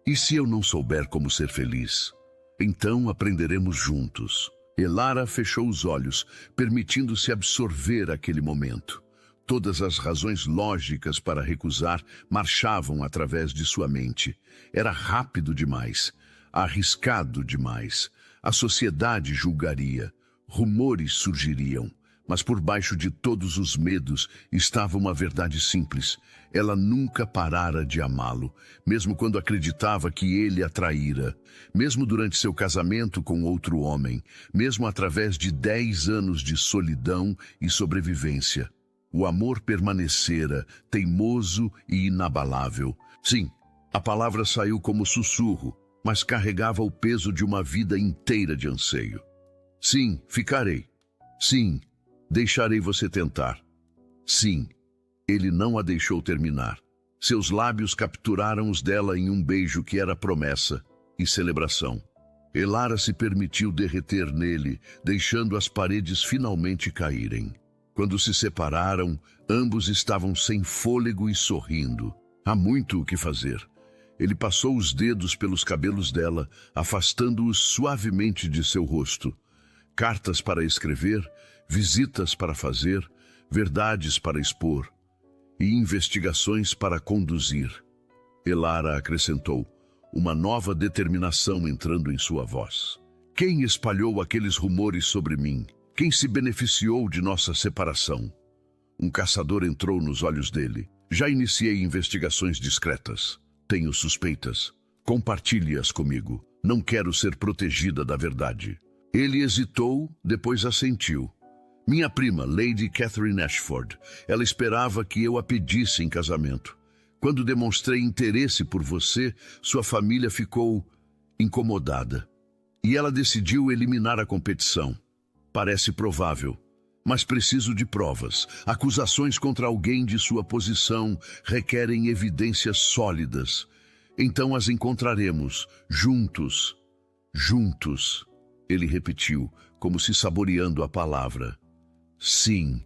A: E se eu não souber como ser feliz? Então aprenderemos juntos. Elara fechou os olhos, permitindo-se absorver aquele momento. Todas as razões lógicas para recusar marchavam através de sua mente. Era rápido demais, arriscado demais. A sociedade julgaria, rumores surgiriam, Mas por baixo de todos os medos estava uma verdade simples. Ela nunca parara de amá-lo, mesmo quando acreditava que ele a traíra, mesmo durante seu casamento com outro homem, mesmo através de 10 anos de solidão e sobrevivência. O amor permanecera, teimoso e inabalável. Sim, a palavra saiu como sussurro, mas carregava o peso de uma vida inteira de anseio. Sim, ficarei. Sim, deixarei você tentar. Sim, ele não a deixou terminar. Seus lábios capturaram os dela em um beijo que era promessa e celebração. Elara se permitiu derreter nele, deixando as paredes finalmente caírem. Quando se separaram, ambos estavam sem fôlego e sorrindo. Há muito o que fazer. Ele passou os dedos pelos cabelos dela, afastando-os suavemente de seu rosto. Cartas para escrever, visitas para fazer, verdades para expor e investigações para conduzir. Elara acrescentou, uma nova determinação entrando em sua voz. Quem espalhou aqueles rumores sobre mim? Quem se beneficiou de nossa separação? Um caçador entrou nos olhos dele. Já iniciei investigações discretas. Tenho suspeitas. Compartilhe-as comigo. Não quero ser protegida da verdade. Ele hesitou, depois assentiu. Minha prima, Lady Catherine Ashford. Ela esperava que eu a pedisse em casamento. Quando demonstrei interesse por você, sua família ficou incomodada. E ela decidiu eliminar a competição. Parece provável, mas preciso de provas. Acusações contra alguém de sua posição requerem evidências sólidas. Então as encontraremos, juntos. Juntos. Ele repetiu, como se saboreando a palavra. Sim,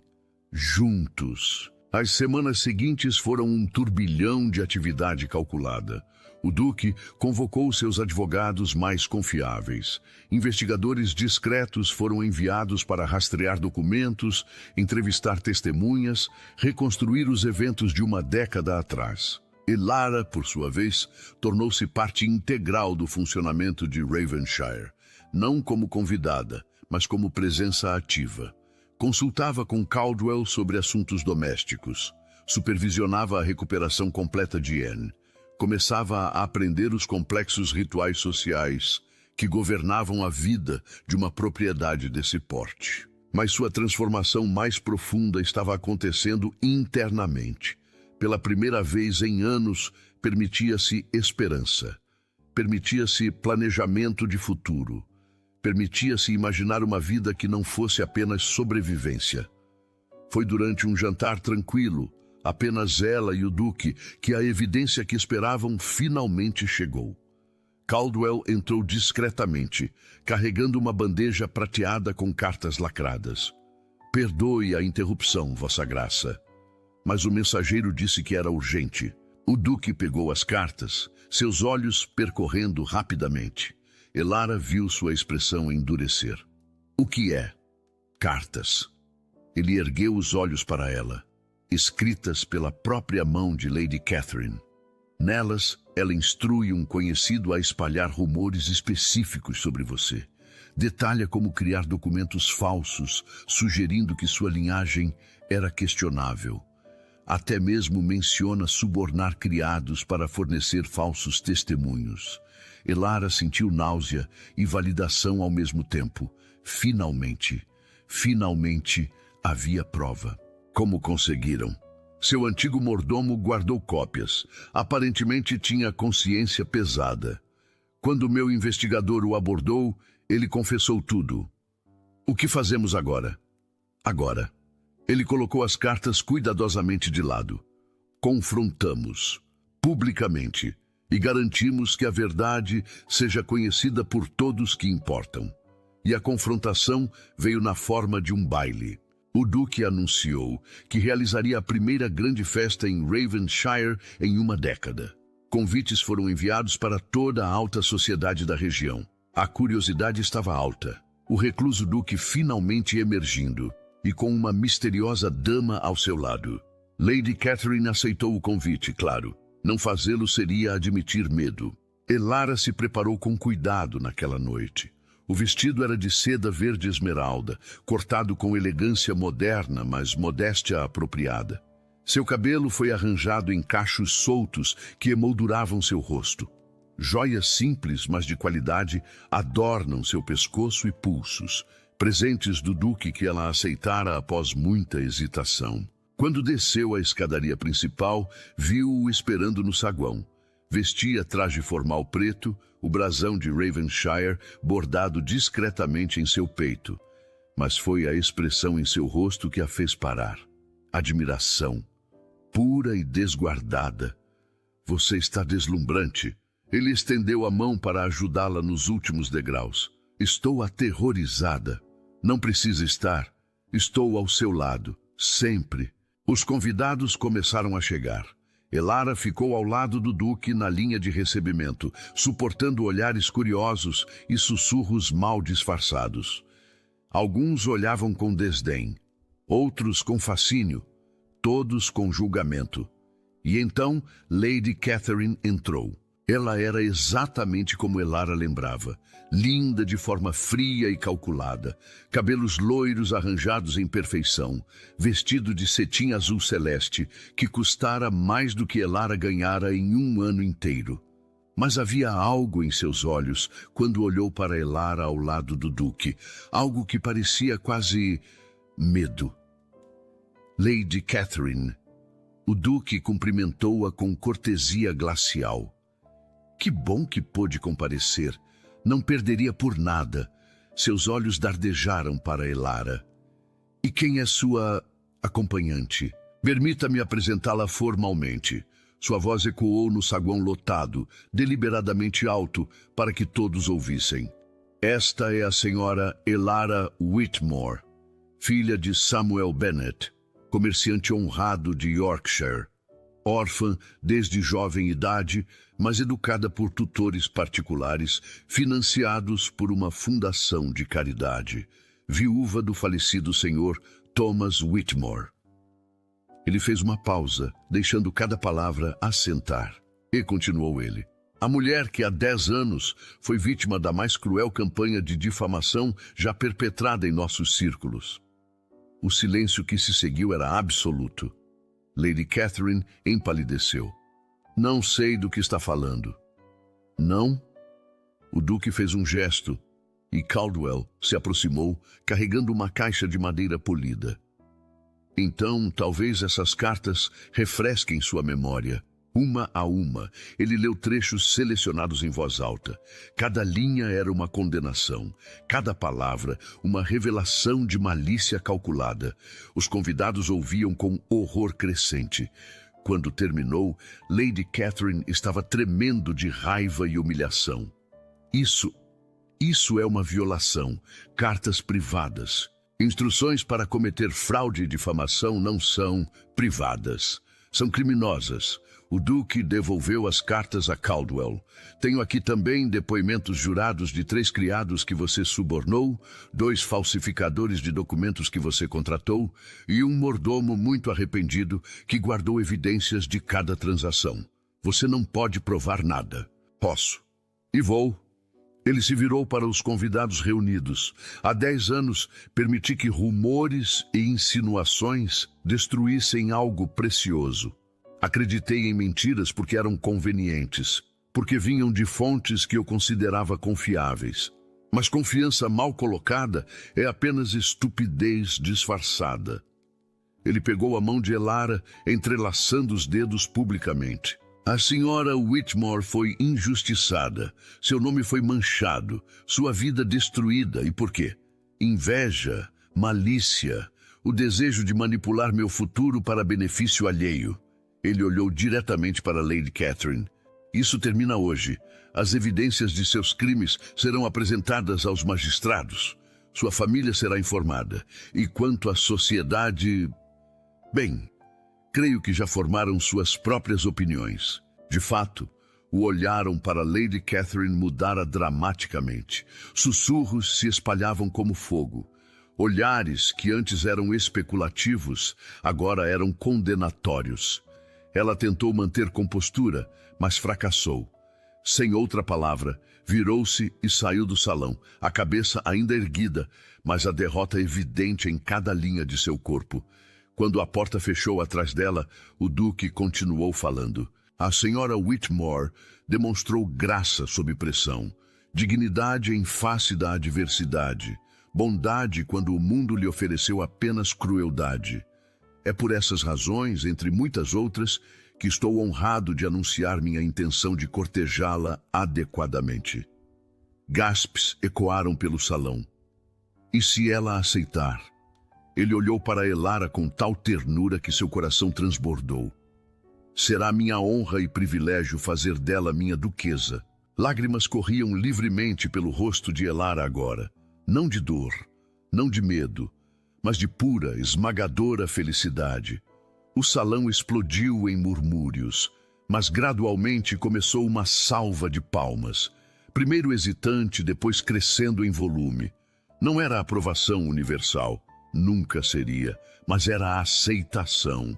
A: juntos. As semanas seguintes foram um turbilhão de atividade calculada. O Duque convocou seus advogados mais confiáveis. Investigadores discretos foram enviados para rastrear documentos, entrevistar testemunhas, reconstruir os eventos de uma década atrás. Elara, por sua vez, tornou-se parte integral do funcionamento de Ravenshire, não como convidada, mas como presença ativa. Consultava com Caldwell sobre assuntos domésticos, supervisionava a recuperação completa de Anne, começava a aprender os complexos rituais sociais que governavam a vida de uma propriedade desse porte. Mas sua transformação mais profunda estava acontecendo internamente. Pela primeira vez em anos, permitia-se esperança, permitia-se planejamento de futuro, permitia-se imaginar uma vida que não fosse apenas sobrevivência. Foi durante um jantar tranquilo, apenas ela e o Duque, que a evidência que esperavam finalmente chegou. Caldwell entrou discretamente, carregando uma bandeja prateada com cartas lacradas. Perdoe a interrupção, Vossa Graça. Mas o mensageiro disse que era urgente. O Duque pegou as cartas, seus olhos percorrendo rapidamente. Elara viu sua expressão endurecer. O que é? Cartas. Ele ergueu os olhos para ela, escritas pela própria mão de Lady Catherine. Nelas, ela instrui um conhecido a espalhar rumores específicos sobre você. Detalha como criar documentos falsos, sugerindo que sua linhagem era questionável. Até mesmo menciona subornar criados para fornecer falsos testemunhos. Elara sentiu náusea e validação ao mesmo tempo. Finalmente havia prova. Como conseguiram? Seu antigo mordomo guardou cópias. Aparentemente tinha consciência pesada. Quando meu investigador o abordou, ele confessou tudo. O que fazemos agora? Agora. Ele colocou as cartas cuidadosamente de lado. Confrontamos, publicamente, e garantimos que a verdade seja conhecida por todos que importam. E a confrontação veio na forma de um baile. O Duque anunciou que realizaria a primeira grande festa em Ravenshire em uma década. Convites foram enviados para toda a alta sociedade da região. A curiosidade estava alta. O recluso Duque finalmente emergindo, e com uma misteriosa dama ao seu lado. Lady Catherine aceitou o convite, claro. Não fazê-lo seria admitir medo. Elara se preparou com cuidado naquela noite. O vestido era de seda verde esmeralda, cortado com elegância moderna, mas modéstia apropriada. Seu cabelo foi arranjado em cachos soltos que emolduravam seu rosto. Joias simples, mas de qualidade, adornam seu pescoço e pulsos, presentes do duque que ela aceitara após muita hesitação. Quando desceu a escadaria principal, viu-o esperando no saguão. Vestia traje formal preto, o brasão de Ravenshire bordado discretamente em seu peito. Mas foi a expressão em seu rosto que a fez parar. Admiração, pura e desguardada. Você está deslumbrante. Ele estendeu a mão para ajudá-la nos últimos degraus. Estou aterrorizada. Não precisa estar. Estou ao seu lado, sempre. Os convidados começaram a chegar. Elara ficou ao lado do duque na linha de recebimento, suportando olhares curiosos e sussurros mal disfarçados. Alguns olhavam com desdém, outros com fascínio, todos com julgamento. E então Lady Catherine entrou. Ela era exatamente como Elara lembrava, linda de forma fria e calculada, cabelos loiros arranjados em perfeição, vestido de cetim azul celeste, que custara mais do que Elara ganhara em um ano inteiro. Mas havia algo em seus olhos quando olhou para Elara ao lado do duque, algo que parecia quase medo. Lady Catherine. O duque cumprimentou-a com cortesia glacial. Que bom que pôde comparecer. Não perderia por nada. Seus olhos dardejaram para Elara. E quem é sua acompanhante? Permita-me apresentá-la formalmente. Sua voz ecoou no saguão lotado, deliberadamente alto, para que todos ouvissem. Esta é a senhora Elara Whitmore, filha de Samuel Bennet, comerciante honrado de Yorkshire. Órfã desde jovem idade, mas educada por tutores particulares, financiados por uma fundação de caridade. Viúva do falecido senhor Thomas Whitmore. Ele fez uma pausa, deixando cada palavra assentar. E continuou ele. A mulher que há 10 anos foi vítima da mais cruel campanha de difamação já perpetrada em nossos círculos. O silêncio que se seguiu era absoluto. Lady Catherine empalideceu. Não sei do que está falando. Não? O duque fez um gesto e Caldwell se aproximou, carregando uma caixa de madeira polida. Então, talvez essas cartas refresquem sua memória. Uma a uma, ele leu trechos selecionados em voz alta. Cada linha era uma condenação, cada palavra uma revelação de malícia calculada. Os convidados ouviam com horror crescente. Quando terminou, Lady Catherine estava tremendo de raiva e humilhação. Isso é uma violação. Cartas privadas. Instruções para cometer fraude e difamação não são privadas. São criminosas. O duque devolveu as cartas a Caldwell. Tenho aqui também depoimentos jurados de 3 criados que você subornou, 2 falsificadores de documentos que você contratou e um mordomo muito arrependido que guardou evidências de cada transação. Você não pode provar nada. Posso. E vou. Ele se virou para os convidados reunidos. Há 10 anos, permiti que rumores e insinuações destruíssem algo precioso. Acreditei em mentiras porque eram convenientes, porque vinham de fontes que eu considerava confiáveis. Mas confiança mal colocada é apenas estupidez disfarçada. Ele pegou a mão de Elara, entrelaçando os dedos publicamente. A senhora Whitmore foi injustiçada, seu nome foi manchado, sua vida destruída. E por quê? Inveja, malícia, o desejo de manipular meu futuro para benefício alheio. Ele olhou diretamente para Lady Catherine. Isso termina hoje. As evidências de seus crimes serão apresentadas aos magistrados. Sua família será informada. E quanto à sociedade... Bem, creio que já formaram suas próprias opiniões. De fato, o olharam para Lady Catherine mudara dramaticamente. Sussurros se espalhavam como fogo. Olhares que antes eram especulativos, agora eram condenatórios. Ela tentou manter compostura, mas fracassou. Sem outra palavra, virou-se e saiu do salão, a cabeça ainda erguida, mas a derrota evidente em cada linha de seu corpo. Quando a porta fechou atrás dela, o Duque continuou falando. A senhora Whitmore demonstrou graça sob pressão, dignidade em face da adversidade, bondade quando o mundo lhe ofereceu apenas crueldade. É por essas razões, entre muitas outras, que estou honrado de anunciar minha intenção de cortejá-la adequadamente. Gaspes ecoaram pelo salão. E se ela aceitar? Ele olhou para Elara com tal ternura que seu coração transbordou. Será minha honra e privilégio fazer dela minha duquesa. Lágrimas corriam livremente pelo rosto de Elara agora. Não de dor, não de medo, mas de pura, esmagadora felicidade. O salão explodiu em murmúrios, mas gradualmente começou uma salva de palmas. Primeiro hesitante, depois crescendo em volume. Não era a aprovação universal, nunca seria, mas era a aceitação.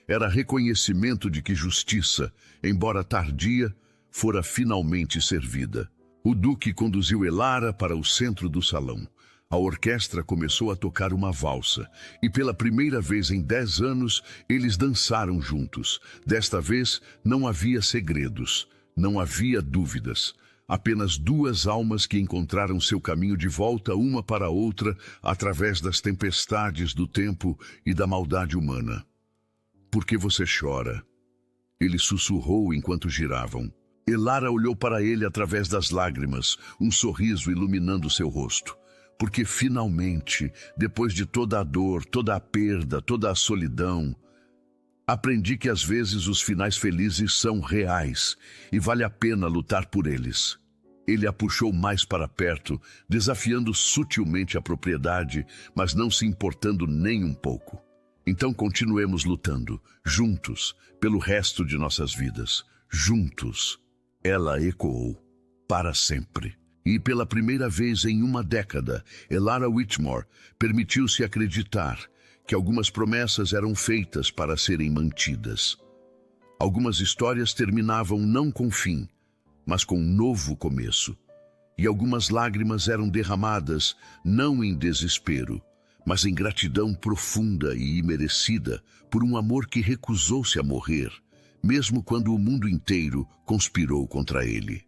A: Era reconhecimento de que justiça, embora tardia, fora finalmente servida. O Duque conduziu Elara para o centro do salão. A orquestra começou a tocar uma valsa, e pela primeira vez em 10 anos, eles dançaram juntos. Desta vez, não havia segredos, não havia dúvidas. Apenas duas almas que encontraram seu caminho de volta uma para a outra através das tempestades do tempo e da maldade humana. Por que você chora? Ele sussurrou enquanto giravam. Elara olhou para ele através das lágrimas, um sorriso iluminando seu rosto. Porque finalmente, depois de toda a dor, toda a perda, toda a solidão, aprendi que às vezes os finais felizes são reais e vale a pena lutar por eles. Ele a puxou mais para perto, desafiando sutilmente a propriedade, mas não se importando nem um pouco. Então continuemos lutando, juntos, pelo resto de nossas vidas. Juntos. Ela ecoou, para sempre. E pela primeira vez em uma década, Elara Whitmore permitiu-se acreditar que algumas promessas eram feitas para serem mantidas. Algumas histórias terminavam não com fim, mas com um novo começo. E algumas lágrimas eram derramadas não em desespero, mas em gratidão profunda e imerecida por um amor que recusou-se a morrer, mesmo quando o mundo inteiro conspirou contra ele.